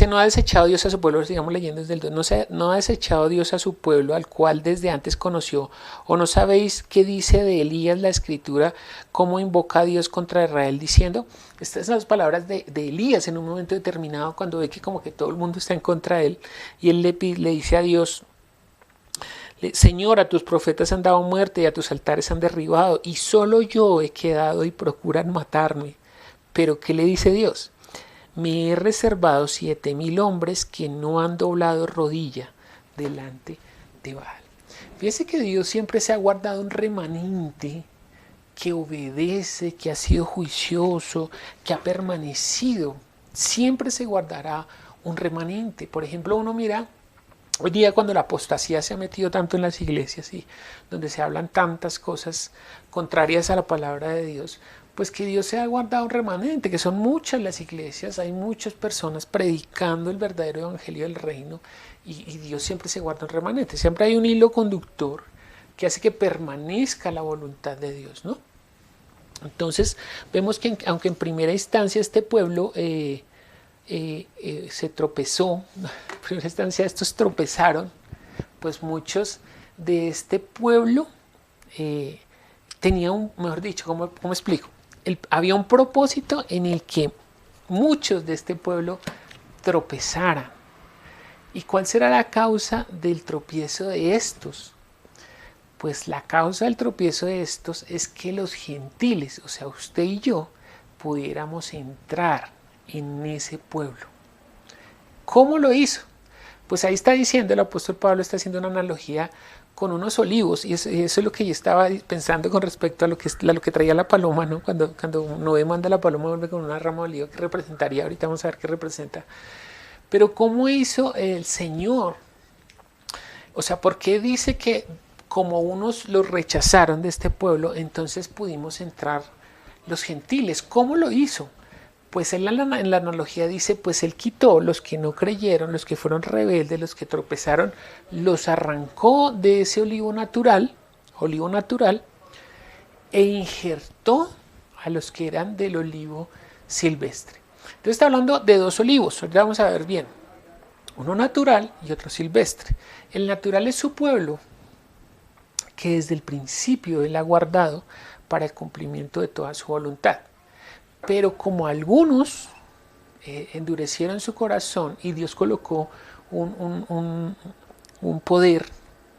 no ha desechado Dios a su pueblo, sigamos leyendo desde el 2, no ha desechado Dios a su pueblo, al cual desde antes conoció, o no sabéis qué dice de Elías la escritura, cómo invoca a Dios contra Israel, diciendo, estas son las palabras de Elías en un momento determinado, cuando ve que como que todo el mundo está en contra de él, y él le dice a Dios, Señor, a tus profetas han dado muerte y a tus altares han derribado, y solo yo he quedado y procuran matarme. Pero ¿qué le dice Dios? Me he reservado 7,000 hombres que no han doblado rodilla delante de Baal. Fíjese que Dios siempre se ha guardado un remanente que obedece, que ha sido juicioso, que ha permanecido. Siempre se guardará un remanente. Por ejemplo, uno mira hoy día cuando la apostasía se ha metido tanto en las iglesias y donde se hablan tantas cosas contrarias a la palabra de Dios, pues que Dios se ha guardado un remanente, que son muchas las iglesias, hay muchas personas predicando el verdadero evangelio del reino, y Dios siempre se guarda un remanente, siempre hay un hilo conductor que hace que permanezca la voluntad de Dios, ¿no? Entonces vemos que aunque en primera instancia este pueblo se tropezó, en primera instancia estos tropezaron, pues muchos de este pueblo tenían mejor dicho, ¿cómo explico? Había un propósito en el que muchos de este pueblo tropezaran. ¿Y cuál será la causa del tropiezo de estos? Pues la causa del tropiezo de estos es que los gentiles, o sea, usted y yo, pudiéramos entrar en ese pueblo. ¿Cómo lo hizo? Pues ahí está diciendo, el apóstol Pablo está haciendo una analogía con unos olivos, y eso es lo que yo estaba pensando con respecto a lo que traía la paloma, ¿no? Cuando Noé manda la paloma, vuelve con una rama de olivo que representaría, ahorita vamos a ver qué representa. Pero ¿cómo hizo el Señor? O sea, ¿por qué dice que como unos los rechazaron de este pueblo, entonces pudimos entrar los gentiles? ¿Cómo lo hizo? Pues él en la analogía dice, pues él quitó los que no creyeron, los que fueron rebeldes, los que tropezaron, los arrancó de ese olivo natural, e injertó a los que eran del olivo silvestre. Entonces está hablando de dos olivos, ahorita vamos a ver bien, uno natural y otro silvestre. El natural es su pueblo, que desde el principio él ha guardado para el cumplimiento de toda su voluntad. Pero como algunos endurecieron su corazón y Dios colocó un poder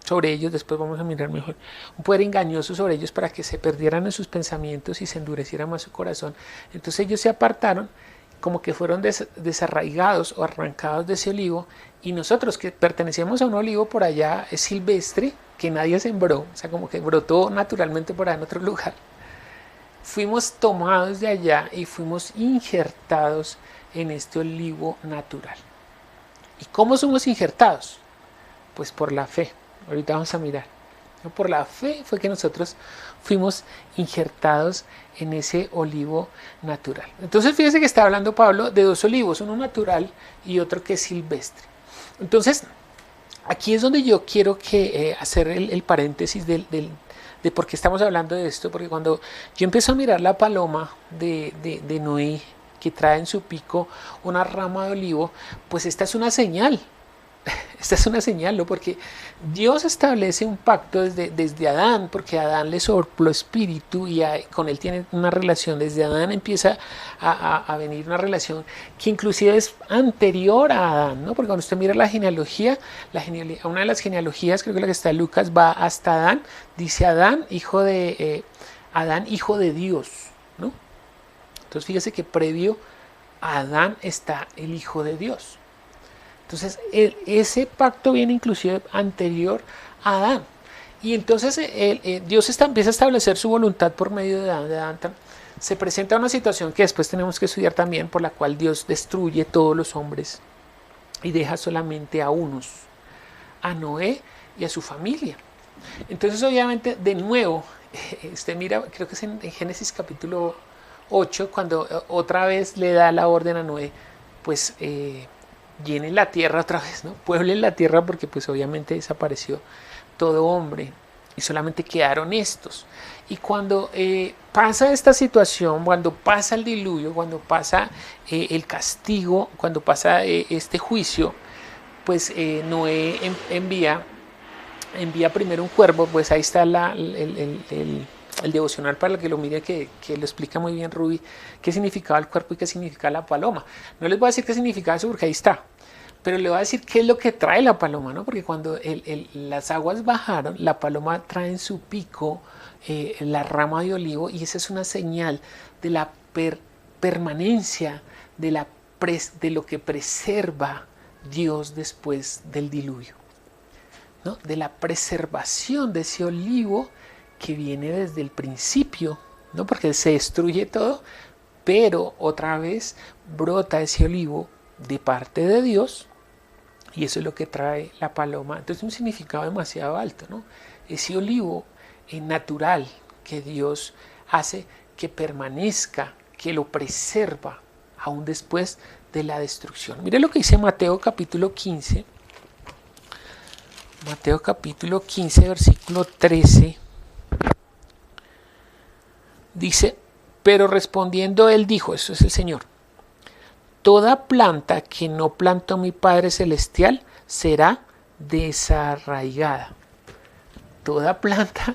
sobre ellos, después vamos a mirar mejor, un poder engañoso sobre ellos para que se perdieran en sus pensamientos y se endureciera más su corazón. Entonces ellos se apartaron, como que fueron desarraigados o arrancados de ese olivo, y nosotros que pertenecíamos a un olivo por allá silvestre, que nadie sembró, o sea, como que brotó naturalmente por allá en otro lugar, fuimos tomados de allá y fuimos injertados en este olivo natural. ¿Y cómo somos injertados? Pues por la fe. Ahorita vamos a mirar. Por la fe fue que nosotros fuimos injertados en ese olivo natural. Entonces fíjese que está hablando Pablo de dos olivos, uno natural y otro que es silvestre. Entonces aquí es donde yo quiero hacer el paréntesis de por qué estamos hablando de esto, porque cuando yo empiezo a mirar la paloma de Noé, que trae en su pico una rama de olivo, pues esta es una señal. Esta es una señal, ¿no? Porque Dios establece un pacto desde Adán, porque Adán le sopló espíritu y con él tiene una relación. Desde Adán empieza a venir una relación que inclusive es anterior a Adán, ¿no? Porque cuando usted mira la genealogía, una de las genealogías, creo que la que está en Lucas, va hasta Adán, dice Adán, hijo de Dios, ¿no? Entonces fíjese que previo a Adán está el Hijo de Dios. Entonces, ese pacto viene inclusive anterior a Adán. Y entonces Dios empieza a establecer su voluntad por medio de Adán. Se presenta una situación que después tenemos que estudiar también, por la cual Dios destruye todos los hombres y deja solamente a unos, a Noé y a su familia. Entonces, obviamente, de nuevo, usted mira, creo que es en Génesis capítulo 8, cuando otra vez le da la orden a Noé, pues llenen la tierra otra vez, ¿no? Pueblen la tierra, porque pues obviamente desapareció todo hombre y solamente quedaron estos. Y cuando pasa esta situación, cuando pasa el diluvio, cuando pasa el castigo, cuando pasa este juicio, pues Noé envía primero un cuervo. Pues ahí está el devocional para el que lo mire, que lo explica muy bien Ruby, qué significaba el cuerpo y qué significaba la paloma. No les voy a decir qué significaba eso porque ahí está, pero le voy a decir qué es lo que trae la paloma, ¿no? Porque cuando las aguas bajaron, la paloma trae en su pico la rama de olivo, y esa es una señal de la permanencia de lo que preserva Dios después del diluvio, ¿no? De la preservación de ese olivo que viene desde el principio, ¿no? Porque se destruye todo, pero otra vez brota ese olivo de parte de Dios, y eso es lo que trae la paloma. Entonces, un significado demasiado alto, ¿no? Ese olivo natural que Dios hace que permanezca, que lo preserva aún después de la destrucción. Mire lo que dice Mateo capítulo 15. Mateo capítulo 15, versículo 13. Dice, pero respondiendo él dijo, eso es el Señor: toda planta que no plantó mi Padre Celestial será desarraigada. Toda planta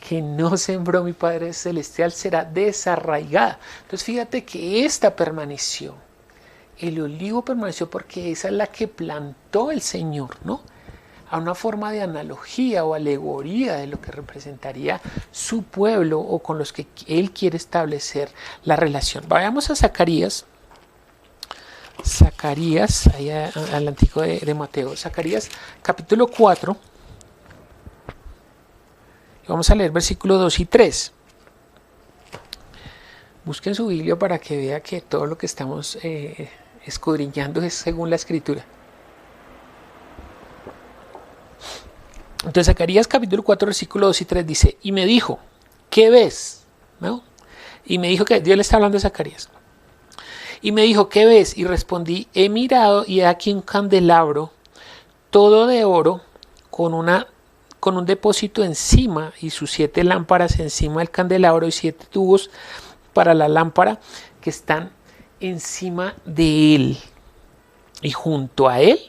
que no sembró mi Padre Celestial será desarraigada. Entonces fíjate que esta permaneció. El olivo permaneció porque esa es la que plantó el Señor, ¿no? A una forma de analogía o alegoría de lo que representaría su pueblo o con los que él quiere establecer la relación. Vayamos a Zacarías, ahí al antiguo de Mateo, Zacarías capítulo 4, y vamos a leer versículos 2 y 3. Busquen su Biblia para que vea que todo lo que estamos escudriñando es según la Escritura. Entonces Zacarías capítulo 4 versículos 2 y 3 dice, y me dijo, ¿qué ves? ¿No? Y me dijo que Dios le está hablando a Zacarías. Y me dijo, ¿qué ves? Y respondí, he mirado y he aquí un candelabro, todo de oro, con un depósito encima y sus 7 lámparas encima del candelabro y 7 tubos para la lámpara que están encima de él. Y junto a él,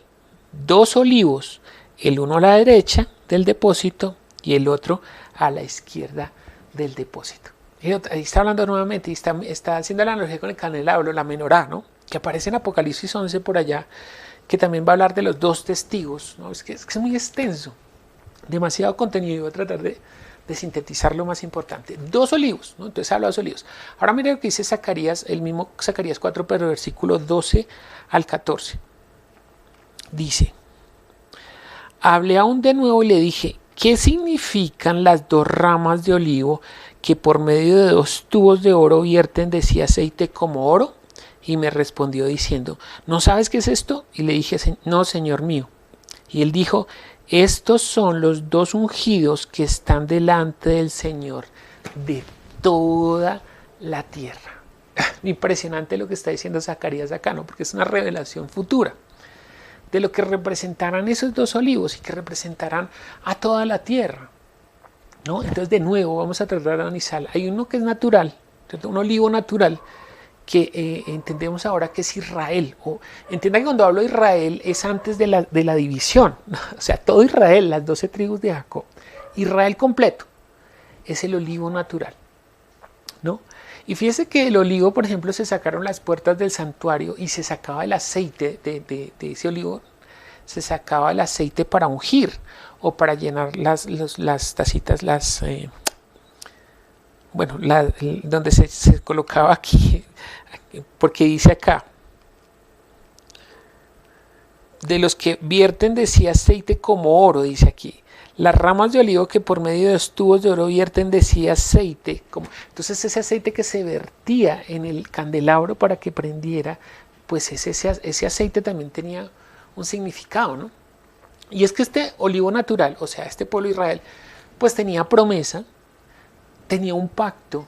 2 olivos, el uno a la derecha del depósito y el otro a la izquierda del depósito. Y ahí está hablando nuevamente y está haciendo la analogía con el candelabro, la menorá, ¿no? Que aparece en Apocalipsis 11 por allá, que también va a hablar de los 2 testigos, ¿no? Es que es muy extenso, demasiado contenido, y voy a tratar de sintetizar lo más importante. 2 olivos, ¿no? Entonces habla de 2 olivos. Ahora mira lo que dice Zacarías, el mismo Zacarías 4, pero versículos 12 al 14. Dice, hablé aún de nuevo y le dije, ¿qué significan las 2 ramas de olivo que por medio de 2 tubos de oro vierten de sí aceite como oro? Y me respondió diciendo, ¿no sabes qué es esto? Y le dije, no, Señor mío. Y él dijo, estos son los 2 ungidos que están delante del Señor de toda la tierra. Impresionante lo que está diciendo Zacarías acá, ¿no? Porque es una revelación futura de lo que representarán esos 2 olivos y que representarán a toda la tierra, ¿no? Entonces, de nuevo, vamos a tratar de analizar. Hay uno que es natural, ¿cierto? Un olivo natural que entendemos ahora que es Israel. Entienda que cuando hablo de Israel es antes de la división, o sea, todo Israel, las 12 tribus de Jacob, Israel completo, es el olivo natural, ¿no? Y fíjese que el olivo, por ejemplo, se sacaron las puertas del santuario y se sacaba el aceite de ese olivo, se sacaba el aceite para ungir o para llenar las tacitas, donde se colocaba aquí, porque dice acá, de los que vierten de sí aceite como oro, dice aquí. Las ramas de olivo que por medio de 2 tubos de oro vierten de sí aceite. Entonces ese aceite que se vertía en el candelabro para que prendiera, pues ese aceite también tenía un significado, ¿no? Y es que este olivo natural, o sea, este pueblo de Israel, pues tenía promesa, tenía un pacto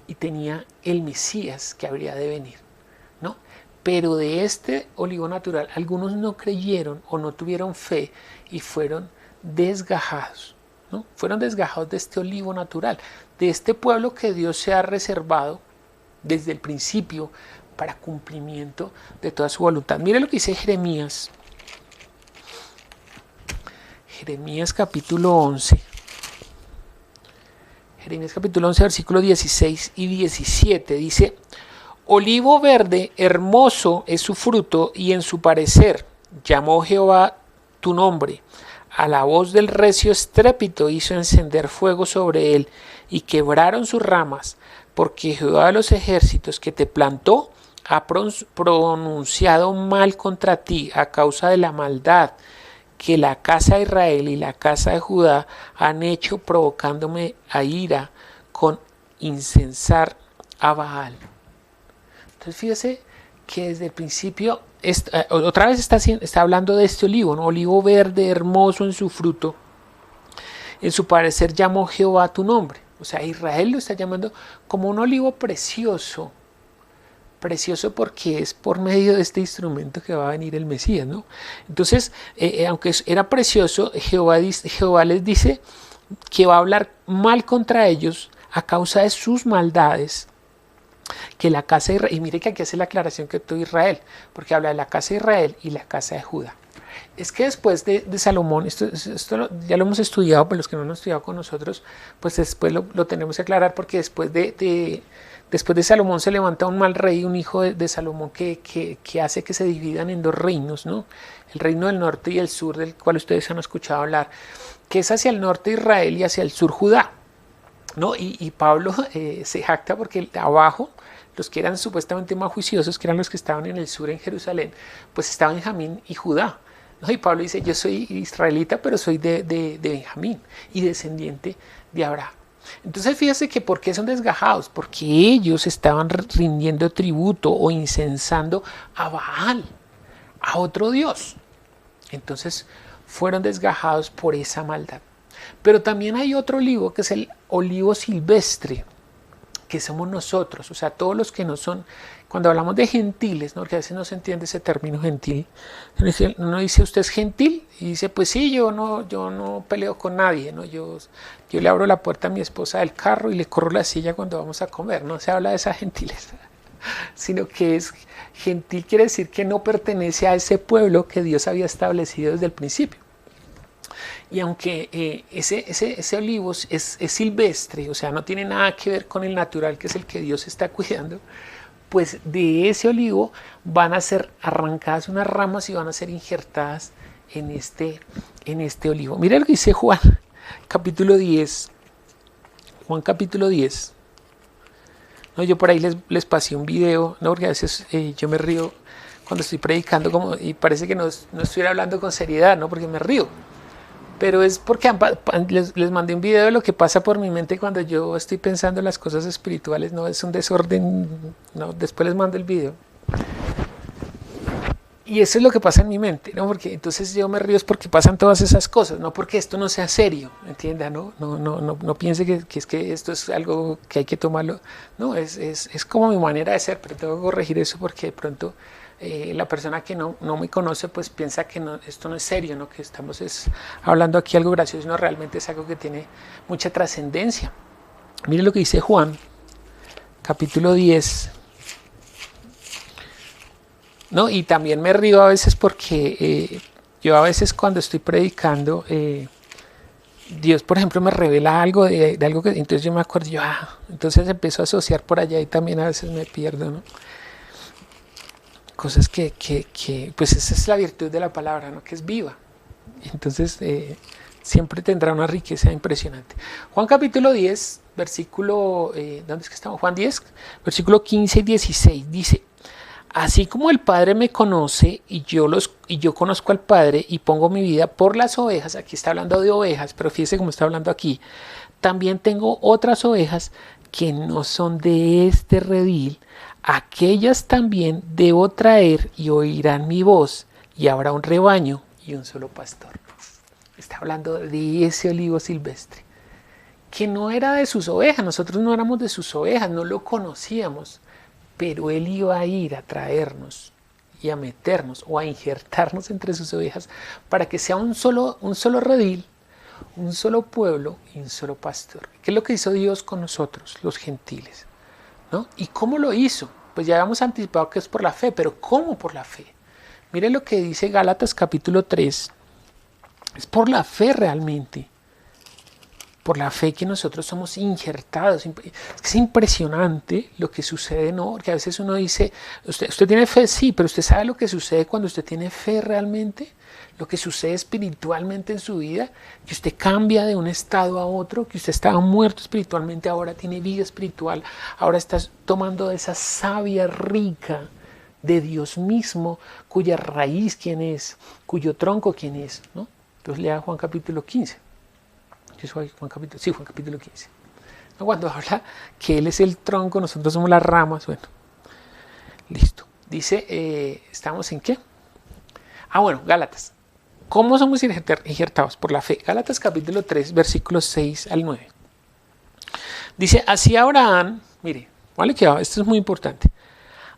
y tenía el Mesías que habría de venir, ¿no? Pero de este olivo natural, algunos no creyeron o no tuvieron fe y fueron desgajados, ¿no? Fueron desgajados de este olivo natural, de este pueblo que Dios se ha reservado desde el principio para cumplimiento de toda su voluntad. Mire lo que dice Jeremías. Jeremías capítulo 11. Jeremías capítulo 11, versículos 16 y 17 dice, olivo verde, hermoso es su fruto y en su parecer llamó Jehová tu nombre. A la voz del recio estrépito hizo encender fuego sobre él y quebraron sus ramas, porque Jehová de los ejércitos que te plantó ha pronunciado mal contra ti a causa de la maldad que la casa de Israel y la casa de Judá han hecho, provocándome a ira con incensar a Baal. Entonces fíjese que desde el principio, otra vez está hablando de este olivo, ¿no? Olivo verde, hermoso en su fruto. En su parecer llamó Jehová tu nombre. O sea, Israel lo está llamando como un olivo precioso. Precioso porque es por medio de este instrumento que va a venir el Mesías, ¿no? Entonces, aunque era precioso, Jehová les dice que va a hablar mal contra ellos a causa de sus maldades. Que la casa de Israel, y mire que aquí hace la aclaración que tuvo Israel, porque habla de la casa de Israel y la casa de Judá. Es que después de Salomón, esto ya lo hemos estudiado, pero los que no lo han estudiado con nosotros, pues después lo tenemos que aclarar, porque después de Salomón se levanta un mal rey, un hijo de Salomón que hace que se dividan en 2 reinos, ¿no? El reino del norte y el sur, del cual ustedes han escuchado hablar, que es hacia el norte Israel y hacia el sur Judá, ¿no? Y Pablo se jacta porque abajo, los que eran supuestamente más juiciosos, que eran los que estaban en el sur en Jerusalén, pues estaban Benjamín y Judá, ¿no? Y Pablo dice, yo soy israelita, pero soy de Benjamín y descendiente de Abraham. Entonces fíjese que ¿por qué son desgajados? Porque ellos estaban rindiendo tributo o incensando a Baal, a otro dios. Entonces fueron desgajados por esa maldad. Pero también hay otro olivo que es el olivo silvestre. que somos nosotros, o sea, todos los que no son, cuando hablamos de gentiles, ¿no? Porque a veces no se entiende ese término gentil, uno dice, ¿usted es gentil? Y dice, pues sí, yo no peleo con nadie, ¿no? Yo le abro la puerta a mi esposa del carro y le corro la silla cuando vamos a comer, no se habla de esa gentileza, sino que es gentil, quiere decir que no pertenece a ese pueblo que Dios había establecido desde el principio. Y aunque ese olivo es silvestre, o sea, no tiene nada que ver con el natural, que es el que Dios está cuidando, pues de ese olivo van a ser arrancadas unas ramas y van a ser injertadas en este olivo. Mira lo que dice Juan, capítulo 10. Juan capítulo 10. No, yo por ahí les pasé un video, ¿no? Porque a veces yo me río cuando estoy predicando y parece que no estuviera hablando con seriedad, ¿no? Porque me río. Pero es porque les mandé un video de lo que pasa por mi mente cuando yo estoy pensando en las cosas espirituales, no es un desorden, no, después les mando el video. Y eso es lo que pasa en mi mente, ¿no? Porque entonces yo me río es porque pasan todas esas cosas, no porque esto no sea serio, ¿entienda? No piense que es que esto es algo que hay que tomarlo, no, es como mi manera de ser, pero tengo que corregir eso porque de pronto la persona que no me conoce pues piensa que esto no es serio, ¿no? Que estamos hablando aquí algo gracioso, no, realmente es algo que tiene mucha trascendencia. Mire lo que dice Juan, capítulo 10. ¿No? Y también me río a veces porque yo a veces cuando estoy predicando, Dios, por ejemplo, me revela algo de algo que entonces yo me acuerdo, entonces empiezo a asociar por allá y también a veces me pierdo, ¿no? Cosas que pues esa es la virtud de la palabra, ¿no? Que es viva. Entonces siempre tendrá una riqueza impresionante. Juan capítulo 10, versículo, ¿dónde es que estamos? Juan 10, versículo 15 y 16, dice: así como el Padre me conoce y yo conozco al Padre y pongo mi vida por las ovejas, aquí está hablando de ovejas, pero fíjese cómo está hablando aquí, también tengo otras ovejas que no son de este redil, aquellas también debo traer y oirán mi voz, y habrá un rebaño y un solo pastor. Está hablando de ese olivo silvestre, que no era de sus ovejas, nosotros no éramos de sus ovejas, no lo conocíamos, pero él iba a ir a traernos y a meternos o a injertarnos entre sus ovejas para que sea un solo redil, un solo pueblo y un solo pastor. ¿Qué es lo que hizo Dios con nosotros, los gentiles? ¿No? ¿Y cómo lo hizo? Pues ya habíamos anticipado que es por la fe, pero ¿cómo por la fe? Mire lo que dice Gálatas capítulo 3. Es por la fe realmente. Por la fe que nosotros somos injertados. Es impresionante lo que sucede, ¿no? Porque a veces uno dice, ¿usted tiene fe? Sí, pero ¿usted sabe lo que sucede cuando usted tiene fe realmente? Lo que sucede espiritualmente en su vida, que usted cambia de un estado a otro, que usted estaba muerto espiritualmente, ahora tiene vida espiritual, ahora está tomando de esa savia rica de Dios mismo, cuya raíz quién es, cuyo tronco quién es, ¿no? Entonces lea Juan capítulo 15. Juan capítulo 15. ¿No? Cuando habla que Él es el tronco, nosotros somos las ramas, bueno, listo. Dice, ¿estamos en qué? Bueno, Gálatas. ¿Cómo somos injertados? Por la fe. Gálatas capítulo 3, versículos 6 al 9. Dice, así Abraham, mire, vale que esto es muy importante.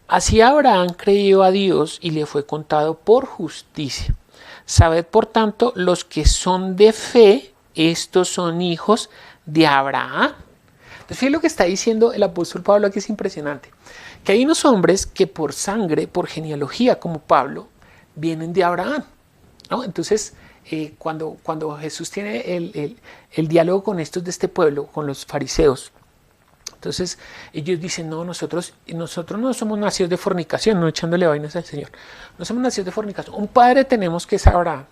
Así Abraham creyó a Dios y le fue contado por justicia. Sabed, por tanto, los que son de fe, estos son hijos de Abraham. Entonces, fíjense lo que está diciendo el apóstol Pablo aquí, es impresionante. Que hay unos hombres que por sangre, por genealogía, como Pablo, vienen de Abraham, ¿no? Entonces, cuando Jesús tiene el diálogo con estos de este pueblo, con los fariseos, entonces ellos dicen, no, nosotros no somos nacidos de fornicación, no echándole vainas al Señor, no somos nacidos de fornicación, un padre tenemos que es Abraham.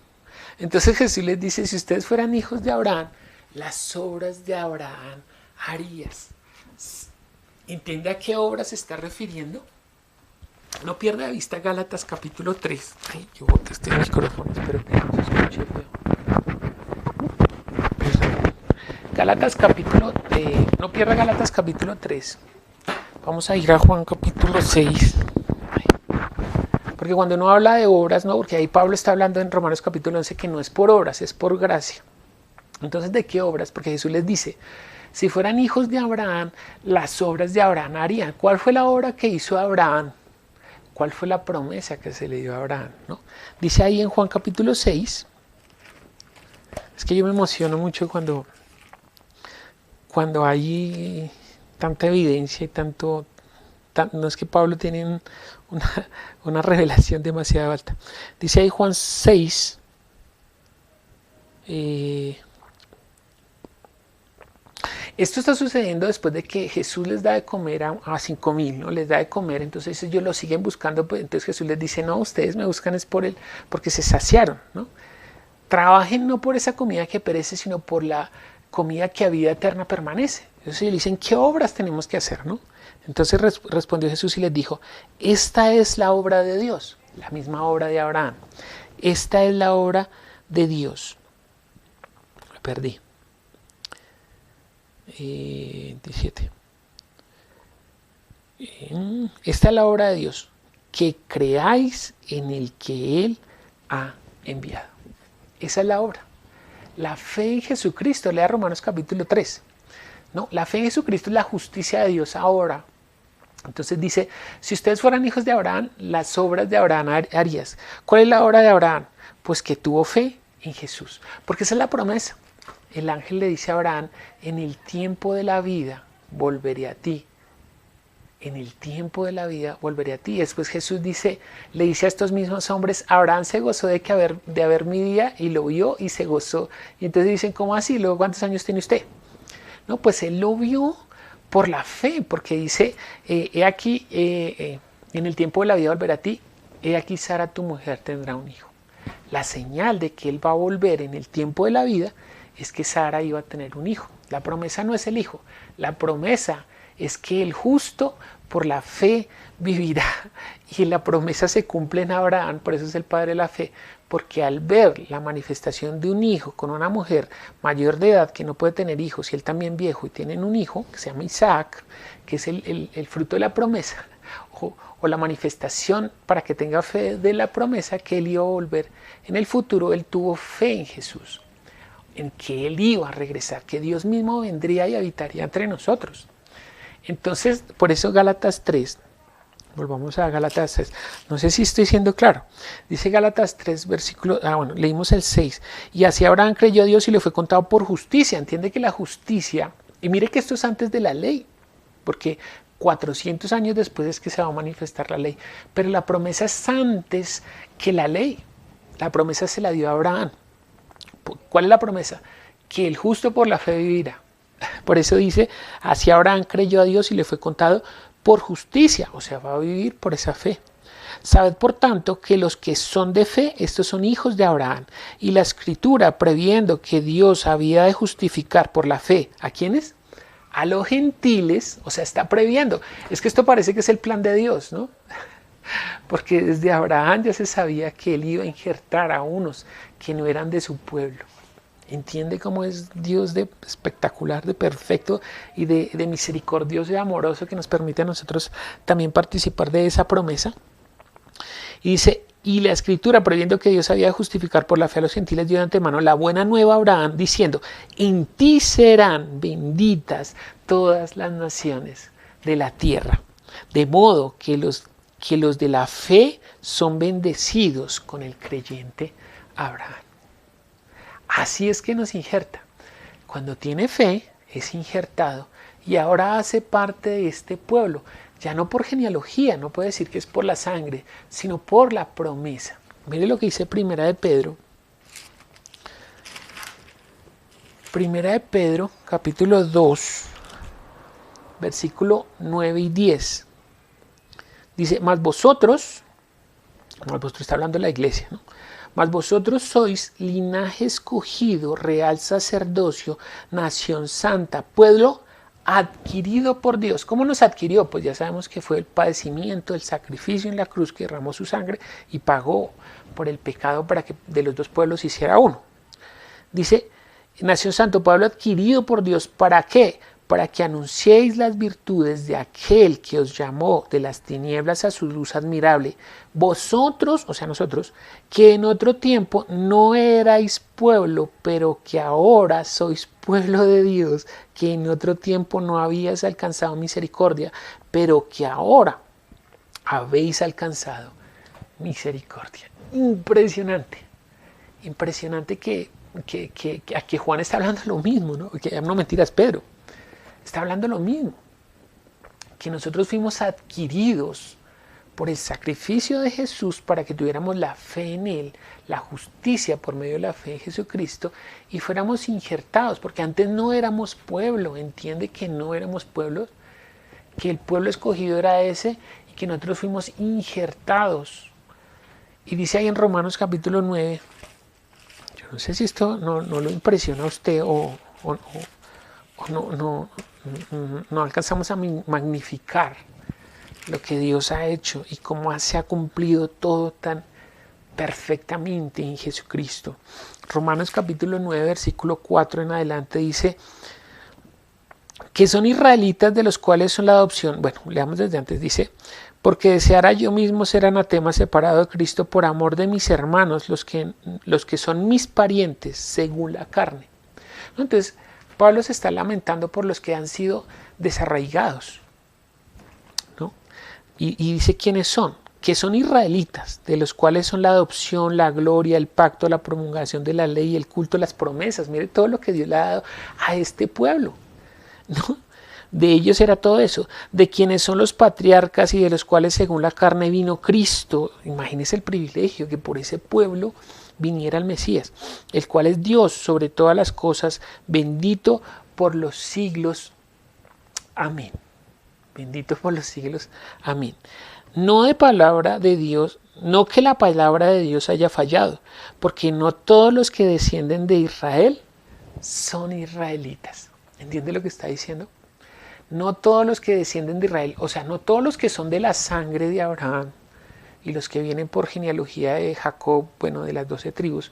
Entonces Jesús les dice, si ustedes fueran hijos de Abraham, las obras de Abraham harías. ¿Entiende a qué obras se está refiriendo? No pierda de vista Gálatas capítulo 3. Ay, yo boté este micrófono, espero que no se escuche feo. Gálatas capítulo, no pierda Gálatas capítulo 3. Vamos a ir a Juan capítulo 6. Porque cuando uno habla de obras, no, porque ahí Pablo está hablando en Romanos capítulo 11 que no es por obras, es por gracia. Entonces, ¿de qué obras? Porque Jesús les dice, Si fueran hijos de Abraham, las obras de Abraham harían. ¿Cuál fue la obra que hizo Abraham? ¿Cuál fue la promesa que se le dio a Abraham? ¿No? Dice ahí en Juan capítulo 6. Es que yo me emociono mucho cuando hay tanta evidencia y tanto... No es que Pablo tiene una revelación demasiado alta. Dice ahí Juan 6. Esto está sucediendo después de que Jesús les da de comer a 5,000, ¿no? Les da de comer, entonces ellos lo siguen buscando, pues, entonces Jesús les dice, no, ustedes me buscan es porque se saciaron, ¿no? Trabajen no por esa comida que perece, sino por la comida que a vida eterna permanece. Entonces ellos dicen, ¿qué obras tenemos que hacer, no? Entonces respondió Jesús y les dijo, esta es la obra de Dios, la misma obra de Abraham. Esta es la obra de Dios. Me perdí. 17. Esta es la obra de Dios, que creáis en el que Él ha enviado. Esa es la obra. La fe en Jesucristo, lea Romanos capítulo 3. No, la fe en Jesucristo es la justicia de Dios ahora. Entonces dice, si ustedes fueran hijos de Abraham, las obras de Abraham harías. ¿Cuál es la obra de Abraham? Pues que tuvo fe en Jesús, porque esa es la promesa. El ángel le dice a Abraham, en el tiempo de la vida volveré a ti. En el tiempo de la vida volveré a ti. Después Jesús le dice a estos mismos hombres, Abraham se gozó de haber mi día y lo vio y se gozó. Y entonces dicen, ¿cómo así? ¿Luego cuántos años tiene usted? No, pues él lo vio por la fe, porque dice, he aquí, en el tiempo de la vida volveré a ti, he aquí Sara tu mujer tendrá un hijo. La señal de que él va a volver en el tiempo de la vida es que Sara iba a tener un hijo. La promesa no es el hijo, la promesa es que el justo por la fe vivirá. Y la promesa se cumple en Abraham, por eso es el padre de la fe, porque al ver la manifestación de un hijo con una mujer mayor de edad que no puede tener hijos y él también viejo y tienen un hijo que se llama Isaac, que es el fruto de la promesa, o la manifestación para que tenga fe de la promesa que él iba a volver en el futuro. Él tuvo fe en Jesús, en que él iba a regresar, que Dios mismo vendría y habitaría entre nosotros. Entonces, por eso Gálatas 3, volvamos a Gálatas 3, no sé si estoy siendo claro, dice Gálatas 3, versículo, leímos el 6, y así Abraham creyó a Dios y le fue contado por justicia. Entiende que la justicia, y mire que esto es antes de la ley, porque 400 años después es que se va a manifestar la ley, pero la promesa es antes que la ley. La promesa se la dio a Abraham. ¿Cuál es la promesa? Que el justo por la fe vivirá. Por eso dice, así Abraham creyó a Dios y le fue contado por justicia, o sea, va a vivir por esa fe. Sabed por tanto que los que son de fe, estos son hijos de Abraham. Y la Escritura, previendo que Dios había de justificar por la fe, ¿a quiénes? A los gentiles, o sea, está previendo. Es que esto parece que es el plan de Dios, ¿no? Porque desde Abraham ya se sabía que él iba a injertar a unos que no eran de su pueblo. Entiende cómo es Dios de espectacular, de perfecto y de misericordioso y amoroso, que nos permite a nosotros también participar de esa promesa. Y dice, y la Escritura, previendo que Dios había de justificar por la fe a los gentiles, dio de antemano la buena nueva a Abraham, diciendo, en ti serán benditas todas las naciones de la tierra. De modo que los de la fe son bendecidos con el creyente Abraham. Así es que nos injerta. Cuando tiene fe, es injertado y ahora hace parte de este pueblo. Ya no por genealogía, no puede decir que es por la sangre, sino por la promesa. Mire lo que dice Primera de Pedro. Primera de Pedro, capítulo 2, versículo 9 y 10. Dice, mas vosotros está hablando de la iglesia, ¿no? Mas vosotros sois linaje escogido, real sacerdocio, nación santa, pueblo adquirido por Dios. ¿Cómo nos adquirió? Pues ya sabemos que fue el padecimiento, el sacrificio en la cruz, que derramó su sangre y pagó por el pecado para que de los dos pueblos hiciera uno. Dice, nación santo, pueblo adquirido por Dios. ¿Para qué? para que anunciéis las virtudes de aquel que os llamó de las tinieblas a su luz admirable. Vosotros, o sea nosotros, que en otro tiempo no erais pueblo, pero que ahora sois pueblo de Dios, que en otro tiempo no habíais alcanzado misericordia, pero que ahora habéis alcanzado misericordia. Impresionante, impresionante que aquí Juan está hablando lo mismo, ¿no? Que no mentiras, Pedro está hablando lo mismo, que nosotros fuimos adquiridos por el sacrificio de Jesús para que tuviéramos la fe en Él, la justicia por medio de la fe en Jesucristo y fuéramos injertados, porque antes no éramos pueblo, entiende que no éramos pueblos, que el pueblo escogido era ese y que nosotros fuimos injertados. Y dice ahí en Romanos capítulo 9, yo no sé si esto no lo impresiona a usted o no alcanzamos a magnificar lo que Dios ha hecho y cómo se ha cumplido todo tan perfectamente en Jesucristo. Romanos capítulo 9, versículo 4 en adelante dice que son israelitas de los cuales son la adopción. Bueno, leamos desde antes, dice: porque deseara yo mismo ser anatema separado de Cristo por amor de mis hermanos, los que son mis parientes según la carne. Entonces, Pablo se está lamentando por los que han sido desarraigados, ¿no? Y dice quiénes son, que son israelitas, de los cuales son la adopción, la gloria, el pacto, la promulgación de la ley, el culto, las promesas. Mire todo lo que Dios le ha dado a este pueblo, ¿no? De ellos era todo eso, de quienes son los patriarcas y de los cuales según la carne vino Cristo. Imagínense el privilegio que por ese pueblo viniera el Mesías, el cual es Dios sobre todas las cosas, bendito por los siglos. Amén. Bendito por los siglos. Amén. No de palabra de Dios, no que la palabra de Dios haya fallado, porque no todos los que descienden de Israel son israelitas. ¿Entiende lo que está diciendo? No todos los que descienden de Israel, o sea, no todos los que son de la sangre de Abraham y los que vienen por genealogía de Jacob, bueno, de las 12 tribus,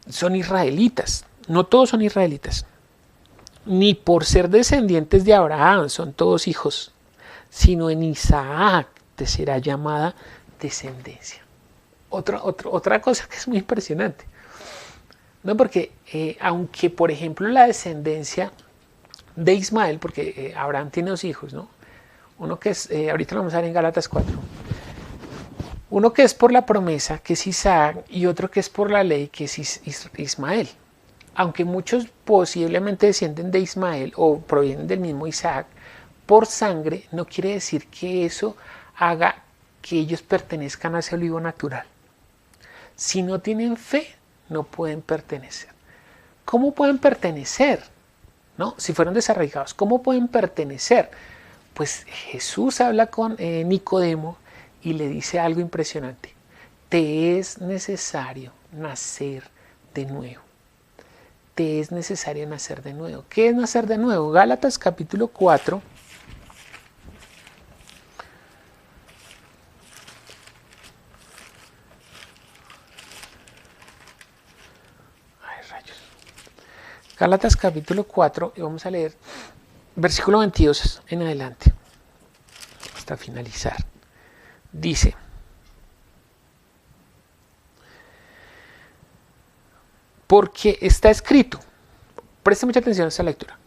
son israelitas. No todos son israelitas. Ni por ser descendientes de Abraham son todos hijos, sino en Isaac te será llamada descendencia. Otra cosa que es muy impresionante, ¿no? Porque aunque, por ejemplo, la descendencia de Ismael, porque Abraham tiene 2 hijos, ¿no? Uno que es, ahorita lo vamos a ver en Gálatas 4, uno que es por la promesa, que es Isaac, y otro que es por la ley, que es Ismael. Aunque muchos posiblemente descienden de Ismael o provienen del mismo Isaac, por sangre, no quiere decir que eso haga que ellos pertenezcan a ese olivo natural. Si no tienen fe, no pueden pertenecer. ¿Cómo pueden pertenecer? ¿No? Si fueron desarraigados, ¿cómo pueden pertenecer? Pues Jesús habla con Nicodemo y le dice algo impresionante: te es necesario nacer de nuevo. Te es necesario nacer de nuevo. ¿Qué es nacer de nuevo? Gálatas capítulo 4. Gálatas capítulo 4, y vamos a leer versículo 22 en adelante, hasta finalizar. Dice: porque está escrito, preste mucha atención a esta lectura,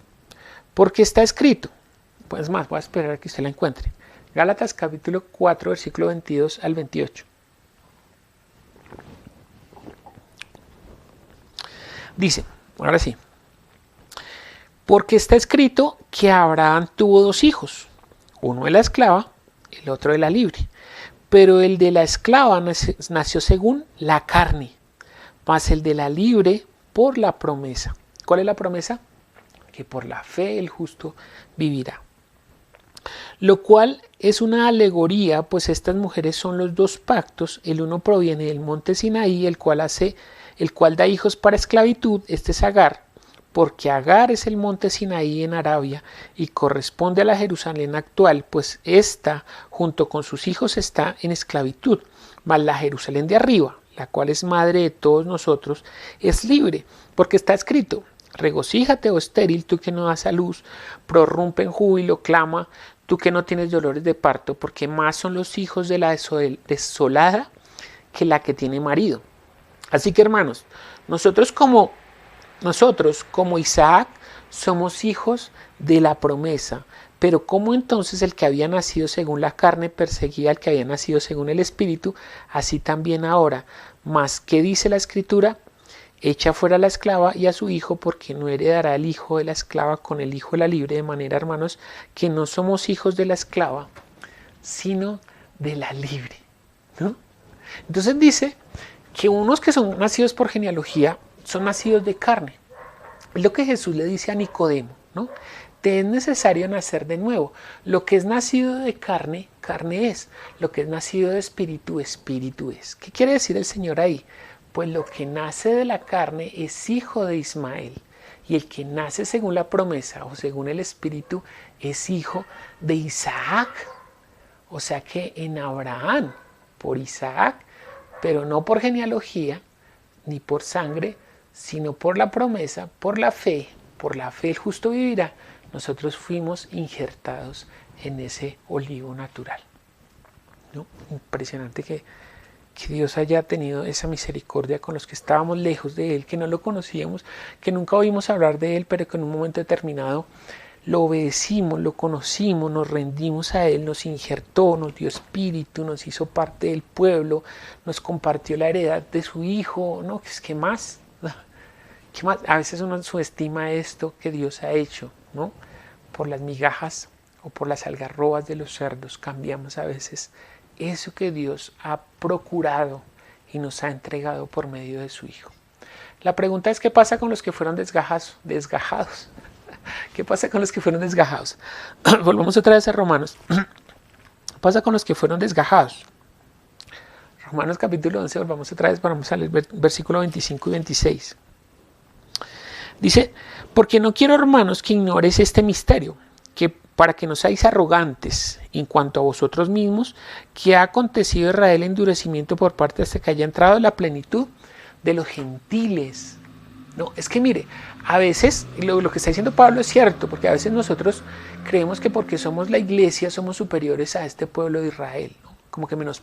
porque está escrito, pues más, voy a esperar a que usted la encuentre. Gálatas capítulo 4, versículo 22 al 28. Dice, ahora sí: porque está escrito que Abraham tuvo 2 hijos, uno de la esclava, el otro de la libre. Pero el de la esclava nació según la carne, mas el de la libre por la promesa. ¿Cuál es la promesa? Que por la fe el justo vivirá. Lo cual es una alegoría, pues estas mujeres son los 2 pactos. El uno proviene del monte Sinaí, el cual da hijos para esclavitud. Este es Agar, porque Agar es el monte Sinaí en Arabia y corresponde a la Jerusalén actual, pues ésta junto con sus hijos está en esclavitud, mas la Jerusalén de arriba, la cual es madre de todos nosotros, es libre, porque está escrito: Regocíjate, oh estéril, tú que no das a luz, prorrumpe en júbilo, clama, tú que no tienes dolores de parto, porque más son los hijos de la desolada que la que tiene marido. Así que, hermanos, nosotros como Isaac somos hijos de la promesa. Pero ¿cómo entonces el que había nacido según la carne perseguía al que había nacido según el Espíritu? Así también ahora. Mas, ¿qué dice la Escritura? Echa fuera a la esclava y a su hijo, porque no heredará el hijo de la esclava con el hijo de la libre. De manera, hermanos, que no somos hijos de la esclava, sino de la libre, ¿no? Entonces dice que unos que son nacidos por genealogía son nacidos de carne. Es lo que Jesús le dice a Nicodemo, ¿no? Te es necesario nacer de nuevo. Lo que es nacido de carne, carne es. Lo que es nacido de espíritu, espíritu es. ¿Qué quiere decir el Señor ahí? Pues lo que nace de la carne es hijo de Ismael. Y el que nace según la promesa o según el espíritu es hijo de Isaac. O sea que en Abraham, por Isaac, pero no por genealogía, ni por sangre, sino por la promesa, por la fe el justo vivirá. Nosotros fuimos injertados en ese olivo natural, ¿no? Impresionante que Dios haya tenido esa misericordia con los que estábamos lejos de Él, que no lo conocíamos, que nunca oímos hablar de Él, pero que en un momento determinado lo obedecimos, lo conocimos, nos rendimos a Él, nos injertó, nos dio espíritu, nos hizo parte del pueblo, nos compartió la heredad de su Hijo, ¿no? ¿Qué más? ¿Qué más? A veces uno subestima esto que Dios ha hecho, ¿no? Por las migajas o por las algarrobas de los cerdos cambiamos a veces eso que Dios ha procurado y nos ha entregado por medio de su Hijo. La pregunta es, ¿qué pasa con los que fueron desgajados? ¿Qué pasa con los que fueron desgajados? Volvamos otra vez a Romanos. ¿Qué pasa con los que fueron desgajados? Romanos capítulo 11, volvamos otra vez, vamos a leer versículo 25 y 26. Dice, porque no quiero, hermanos, que ignores este misterio, que para que no seáis arrogantes en cuanto a vosotros mismos, que ha acontecido en Israel endurecimiento por parte hasta que haya entrado la plenitud de los gentiles. No, es que mire, a veces lo que está diciendo Pablo es cierto, porque a veces nosotros creemos que porque somos la iglesia somos superiores a este pueblo de Israel, ¿no? Como que los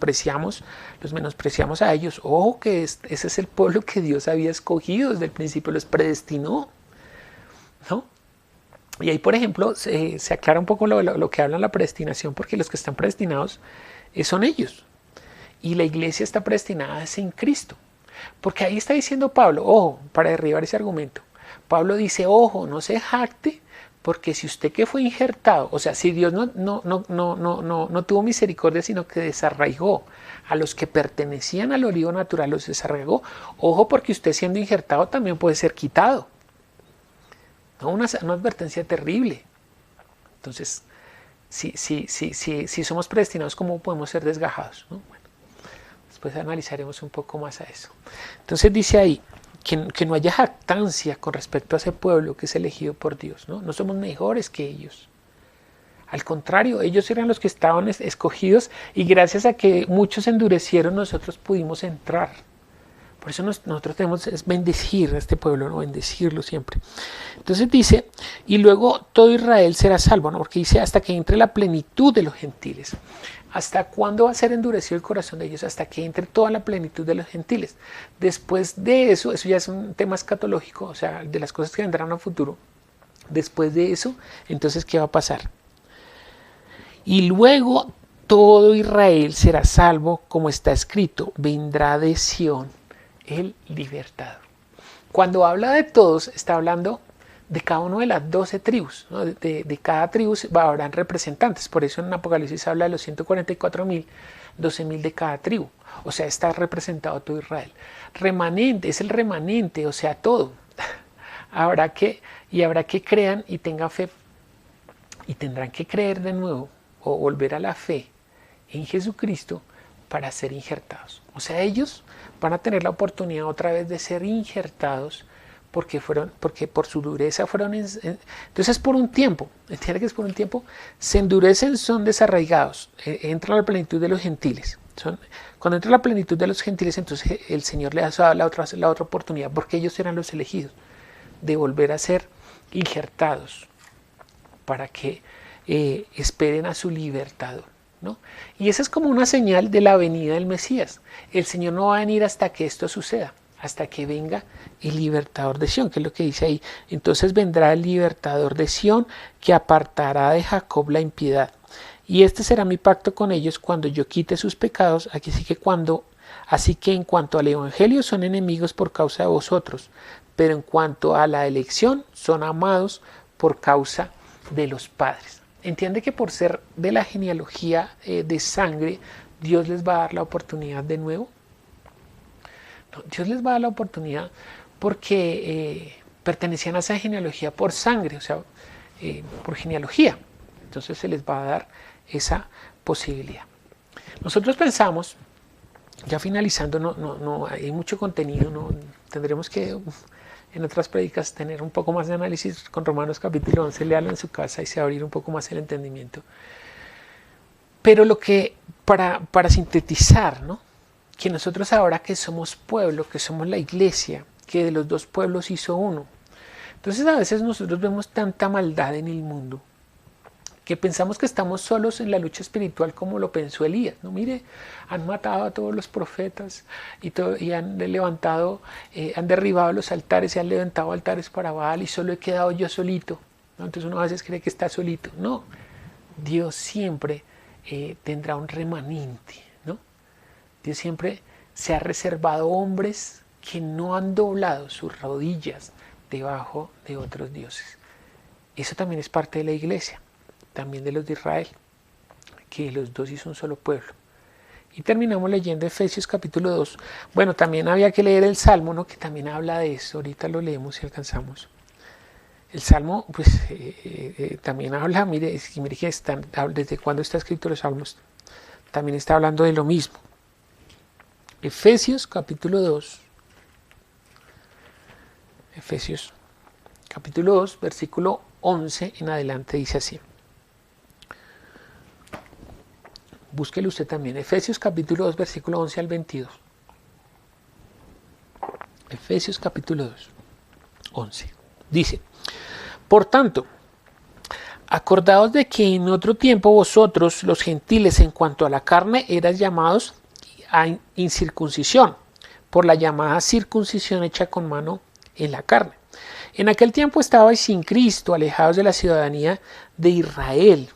menospreciamos a ellos. Ojo que ese es el pueblo que Dios había escogido desde el principio, los predestinó, ¿no? Y ahí, por ejemplo, se aclara un poco lo que habla la predestinación, porque los que están predestinados son ellos. Y la iglesia está predestinada en Cristo. Porque ahí está diciendo Pablo, ojo, para derribar ese argumento. Pablo dice, ojo, no se jacte, porque si usted que fue injertado, o sea, si Dios no tuvo misericordia, sino que desarraigó a los que pertenecían al olivo natural, los desarraigó, ojo, porque usted siendo injertado también puede ser quitado. ¿No? Una advertencia terrible. Entonces, si somos predestinados, ¿cómo podemos ser desgajados? ¿No? Bueno, después analizaremos un poco más a eso. Entonces dice ahí que no haya jactancia con respecto a ese pueblo que es elegido por Dios, ¿no? No somos mejores que ellos. Al contrario, ellos eran los que estaban escogidos y gracias a que muchos endurecieron, nosotros pudimos entrar. Por eso nosotros tenemos que bendecir a este pueblo, ¿no? Bendecirlo siempre. Entonces dice, y luego todo Israel será salvo, ¿no? Porque dice, hasta que entre la plenitud de los gentiles. ¿Hasta cuándo va a ser endurecido el corazón de ellos? Hasta que entre toda la plenitud de los gentiles. Después de eso ya es un tema escatológico, o sea, de las cosas que vendrán a futuro. Después de eso, entonces, ¿qué va a pasar? Y luego todo Israel será salvo, como está escrito, vendrá de Sión el libertador. Cuando habla de todos, está hablando de cada una de las 12 tribus, ¿no? De cada tribu habrán representantes. Por eso en Apocalipsis habla de los 144.000, 12.000 de cada tribu. O sea, está representado todo Israel. Remanente, es el remanente, o sea, todo. habrá que crean y tengan fe. Y tendrán que creer de nuevo o volver a la fe en Jesucristo para ser injertados. O sea, ellos van a tener la oportunidad otra vez de ser injertados porque por su dureza fueron... Entonces por un tiempo, entiende que es por un tiempo, se endurecen, son desarraigados, entra la plenitud de los gentiles. Cuando entra la plenitud de los gentiles, entonces el Señor les da la otra oportunidad, porque ellos eran los elegidos. de volver a ser injertados para que esperen a su libertador, ¿no? Y esa es como una señal de la venida del Mesías. El Señor no va a venir hasta que esto suceda, hasta que venga el libertador de Sión, que es lo que dice ahí. Entonces vendrá el libertador de Sión, que apartará de Jacob la impiedad. Y este será mi pacto con ellos cuando yo quite sus pecados. Así que en cuanto al evangelio son enemigos por causa de vosotros, pero en cuanto a la elección son amados por causa de los padres. Entiende que por ser de la genealogía de sangre, Dios les va a dar la oportunidad de nuevo. No, Dios les va a dar la oportunidad porque pertenecían a esa genealogía por sangre, o sea, por genealogía. Entonces se les va a dar esa posibilidad. Nosotros pensamos, ya finalizando, no hay mucho contenido, no tendremos que en otras prédicas tener un poco más de análisis con Romanos capítulo 11, léalo en su casa y se va a abrir un poco más el entendimiento. Pero lo que, para sintetizar, ¿no? Que nosotros ahora que somos pueblo, que somos la iglesia, que de los dos pueblos hizo uno. Entonces a veces nosotros vemos tanta maldad en el mundo que pensamos que estamos solos en la lucha espiritual como lo pensó Elías, ¿no? Mire, han matado a todos los profetas y han levantado, han derribado los altares y han levantado altares para Baal y solo he quedado yo solito, ¿no? Entonces uno a veces cree que está solito. No, Dios siempre tendrá un remanente, ¿no? Dios siempre se ha reservado hombres que no han doblado sus rodillas debajo de otros dioses. Eso también es parte de la iglesia, también de los de Israel, que los dos hizo un solo pueblo. Y terminamos leyendo Efesios capítulo 2. Bueno, también había que leer el Salmo, ¿no? Que también habla de eso. Ahorita lo leemos si alcanzamos. El Salmo, pues, también habla, mire que desde cuando está escrito los Salmos, también está hablando de lo mismo. Efesios capítulo 2. Efesios capítulo 2, versículo 11 en adelante dice así. Búsquelo usted también. Efesios capítulo 2, versículo 11 al 22. Efesios capítulo 2, 11. Dice: por tanto, acordaos de que en otro tiempo vosotros, los gentiles, en cuanto a la carne, eras llamados a incircuncisión, por la llamada circuncisión hecha con mano en la carne. En aquel tiempo estabais sin Cristo, alejados de la ciudadanía de Israel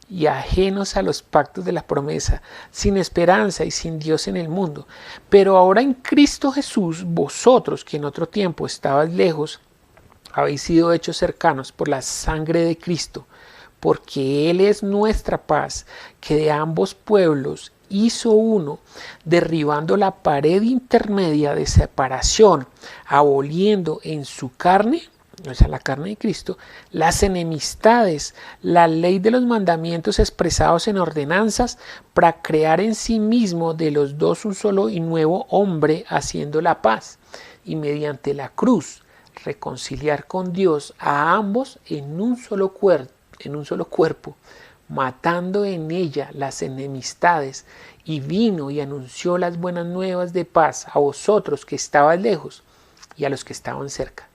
y ajenos a los pactos de la promesa, sin esperanza y sin Dios en el mundo. Pero ahora en Cristo Jesús, vosotros que en otro tiempo estabais lejos, habéis sido hechos cercanos por la sangre de Cristo, porque Él es nuestra paz, que de ambos pueblos hizo uno, derribando la pared intermedia de separación, aboliendo en su carne, o sea, la carne de Cristo, las enemistades, la ley de los mandamientos expresados en ordenanzas, para crear en sí mismo de los dos un solo y nuevo hombre, haciendo la paz, y mediante la cruz reconciliar con Dios a ambos en un solo cuerpo, matando en ella las enemistades, y vino y anunció las buenas nuevas de paz a vosotros que estabais lejos y a los que estaban cerca.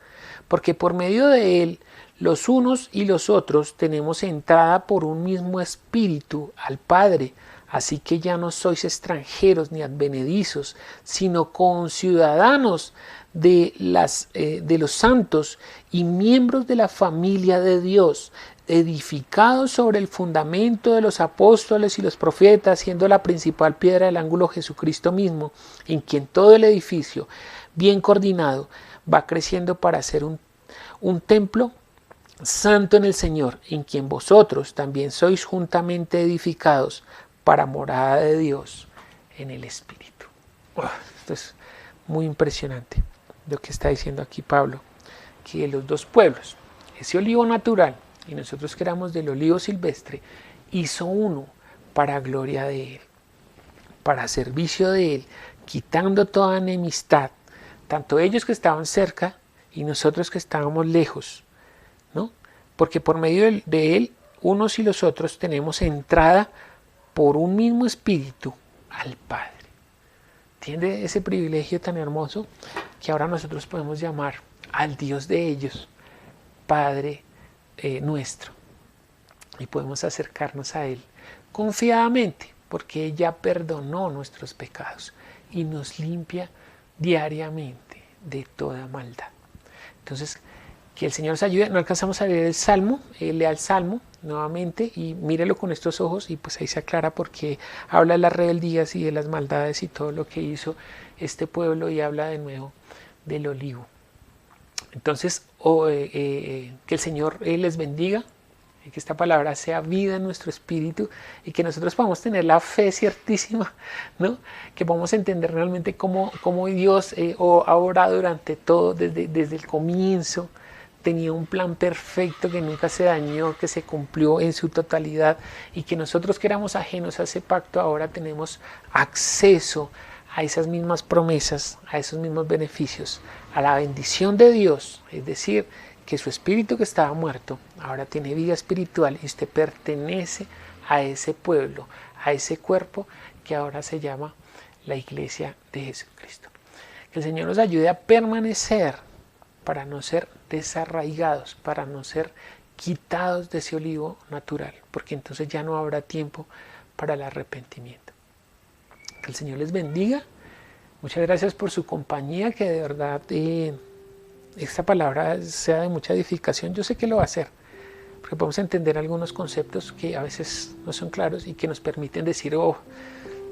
Porque por medio de él, los unos y los otros tenemos entrada por un mismo espíritu al Padre. Así que ya no sois extranjeros ni advenedizos, sino conciudadanos de los santos y miembros de la familia de Dios, edificados sobre el fundamento de los apóstoles y los profetas, siendo la principal piedra del ángulo Jesucristo mismo, en quien todo el edificio, bien coordinado, va creciendo para ser un templo santo en el Señor, en quien vosotros también sois juntamente edificados para morada de Dios en el Espíritu. Esto es muy impresionante lo que está diciendo aquí Pablo, que los dos pueblos, ese olivo natural y nosotros que éramos del olivo silvestre, hizo uno para gloria de Él, para servicio de Él, quitando toda enemistad, tanto ellos que estaban cerca y nosotros que estábamos lejos, ¿no? Porque por medio de Él, unos y los otros tenemos entrada por un mismo espíritu al Padre. ¿Entiende ese privilegio tan hermoso que ahora nosotros podemos llamar al Dios de ellos, Padre nuestro. Y podemos acercarnos a Él confiadamente, porque Él ya perdonó nuestros pecados y nos limpia diariamente de toda maldad. Entonces, que el Señor nos ayude. No alcanzamos a leer el Salmo, lea el Salmo nuevamente y mírelo con estos ojos, y pues ahí se aclara porque habla de las rebeldías y de las maldades y todo lo que hizo este pueblo, y habla de nuevo del olivo. Entonces, que el Señor les bendiga, y que esta palabra sea vida en nuestro espíritu, y que nosotros podamos tener la fe ciertísima, ¿no? Que podamos entender realmente cómo Dios ha obrado durante todo, desde el comienzo. Tenía un plan perfecto que nunca se dañó, que se cumplió en su totalidad, y que nosotros que éramos ajenos a ese pacto ahora tenemos acceso a esas mismas promesas, a esos mismos beneficios, a la bendición de Dios, es decir, que su espíritu que estaba muerto ahora tiene vida espiritual, y usted pertenece a ese pueblo, a ese cuerpo que ahora se llama la Iglesia de Jesucristo. Que el Señor nos ayude a permanecer para no ser desarraigados, para no ser quitados de ese olivo natural, porque entonces ya no habrá tiempo para el arrepentimiento. Que el Señor les bendiga. Muchas gracias por su compañía, que de verdad esta palabra sea de mucha edificación. Yo sé que lo va a hacer, porque podemos entender algunos conceptos que a veces no son claros y que nos permiten decir, oh,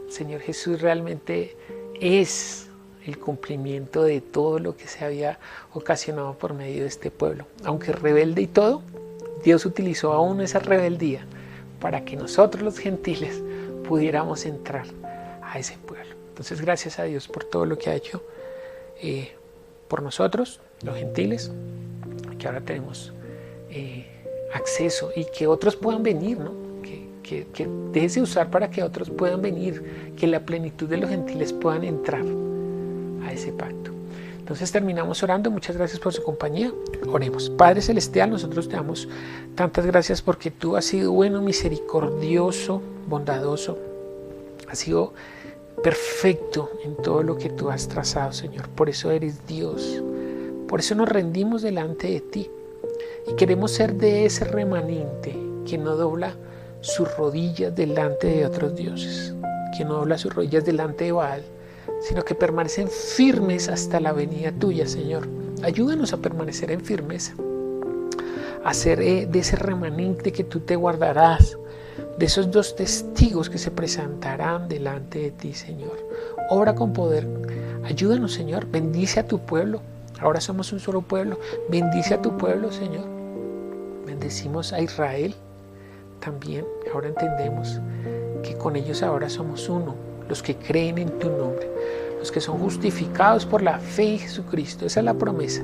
Señor Jesús realmente es el cumplimiento de todo lo que se había ocasionado por medio de este pueblo. Aunque rebelde y todo, Dios utilizó aún esa rebeldía para que nosotros los gentiles pudiéramos entrar a ese pueblo. Entonces, gracias a Dios por todo lo que ha hecho por nosotros, los gentiles, que ahora tenemos acceso, y que otros puedan venir, ¿no? Que déjese usar para que otros puedan venir, que la plenitud de los gentiles puedan entrar a ese pacto. Entonces terminamos orando. Muchas gracias por su compañía. Oremos. Padre Celestial, nosotros te damos tantas gracias porque tú has sido bueno, misericordioso, bondadoso. Has sido perfecto en todo lo que tú has trazado, Señor. Por eso eres Dios. Por eso nos rendimos delante de ti. Y queremos ser de ese remanente que no dobla sus rodillas delante de otros dioses, que no dobla sus rodillas delante de Baal, sino que permanecen firmes hasta la venida tuya, Señor. Ayúdanos a permanecer en firmeza, a ser de ese remanente que tú te guardarás, de esos 2 testigos que se presentarán delante de ti, Señor. Obra con poder. Ayúdanos, Señor. Bendice a tu pueblo. Ahora somos un solo pueblo. Bendice a tu pueblo, Señor. Bendecimos a Israel también. Ahora entendemos que con ellos ahora somos uno. Los que creen en tu nombre, los que son justificados por la fe en Jesucristo. Esa es la promesa.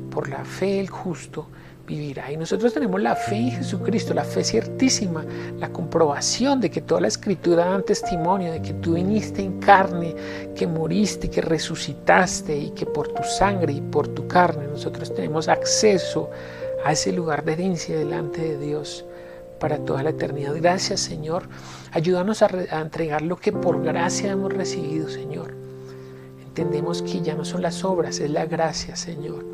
Por la fe el justo vivirá. Y nosotros tenemos la fe en Jesucristo, la fe ciertísima, la comprobación de que toda la Escritura da testimonio de que tú viniste en carne, que moriste, que resucitaste, y que por tu sangre y por tu carne nosotros tenemos acceso a ese lugar de herencia delante de Dios para toda la eternidad. Gracias, Señor. Ayúdanos a entregar lo que por gracia hemos recibido, Señor. Entendemos que ya no son las obras, es la gracia, Señor.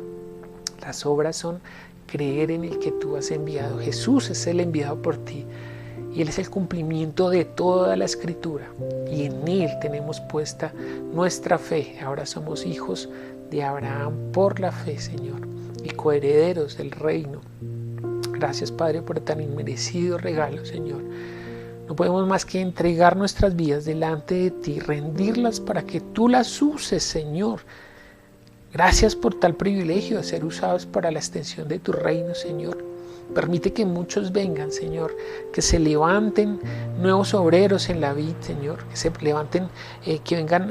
Las obras son creer en el que tú has enviado. Jesús es el enviado por ti, y Él es el cumplimiento de toda la Escritura, y en Él tenemos puesta nuestra fe. Ahora somos hijos de Abraham por la fe, Señor, y coherederos del reino. Gracias, Padre, por tan inmerecido regalo, Señor. No podemos más que entregar nuestras vidas delante de ti, rendirlas para que tú las uses, Señor. Gracias por tal privilegio de ser usados para la extensión de tu reino, Señor. Permite que muchos vengan, Señor, que se levanten nuevos obreros en la vid, Señor, que se levanten, que vengan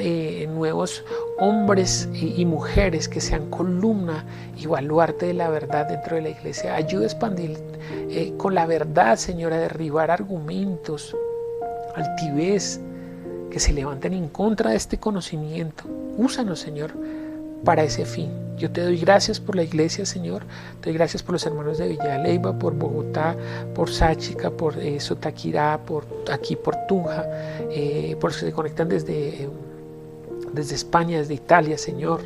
nuevos hombres y mujeres que sean columna y baluarte de la verdad dentro de la iglesia. Ayuda a expandir con la verdad, Señor, a derribar argumentos, altivez, que se levanten en contra de este conocimiento. Úsanos, Señor, para ese fin. Yo te doy gracias por la iglesia, Señor. Te doy gracias por los hermanos de Villa de Leyva, por Bogotá, por Sáchica, por Sotaquirá, por Tunja, por los que se conectan desde España, desde Italia, Señor.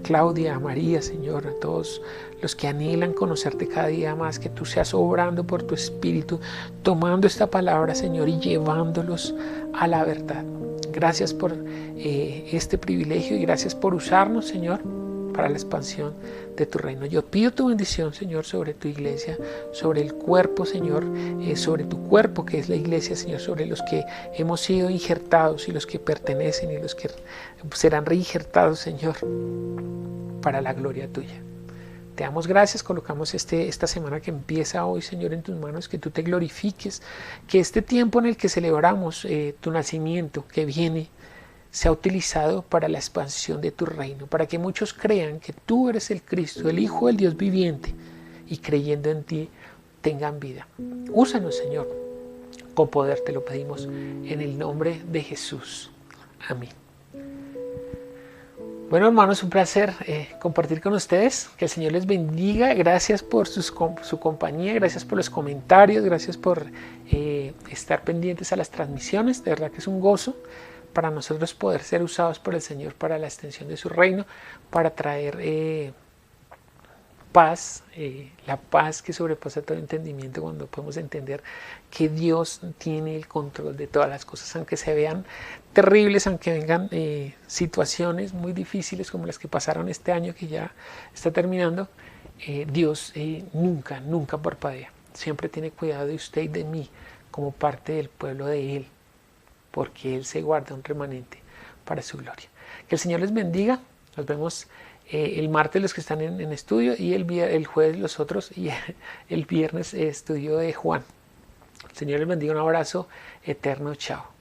Claudia, a María, Señor, a todos los que anhelan conocerte cada día más, que tú seas obrando por tu Espíritu, tomando esta palabra, Señor, y llevándolos a la verdad. Gracias por este privilegio y gracias por usarnos, Señor, para la expansión de tu reino. Yo pido tu bendición, Señor, sobre tu iglesia, sobre el cuerpo, Señor, sobre tu cuerpo que es la iglesia, Señor, sobre los que hemos sido injertados y los que pertenecen y los que serán reinjertados, Señor, para la gloria tuya. Te damos gracias, colocamos esta semana que empieza hoy, Señor, en tus manos, que tú te glorifiques, que este tiempo en el que celebramos tu nacimiento que viene, sea utilizado para la expansión de tu reino, para que muchos crean que tú eres el Cristo, el Hijo del Dios viviente, y creyendo en ti tengan vida. Úsanos, Señor, con poder te lo pedimos en el nombre de Jesús. Amén. Bueno, hermanos, un placer compartir con ustedes. Que el Señor les bendiga. Gracias por su compañía, gracias por los comentarios, gracias por estar pendientes a las transmisiones. De verdad que es un gozo para nosotros poder ser usados por el Señor para la extensión de su reino, para traer paz, la paz que sobrepasa todo entendimiento, cuando podemos entender que Dios tiene el control de todas las cosas, aunque se vean terribles, aunque vengan situaciones muy difíciles como las que pasaron este año que ya está terminando. Dios nunca parpadea, siempre tiene cuidado de usted y de mí como parte del pueblo de Él, porque Él se guarda un remanente para su gloria. Que el Señor les bendiga. Nos vemos el martes los que están en estudio y el jueves los otros, y el viernes estudio de Juan. El Señor les bendiga. Un abrazo eterno. Chao.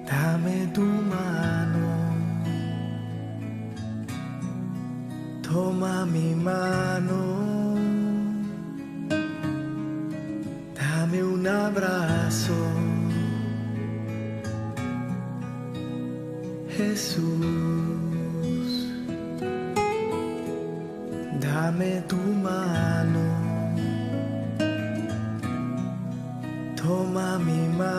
Dame tu mano, toma mi mano, dame un abrazo, Jesús, dame tu mano, toma mi mano.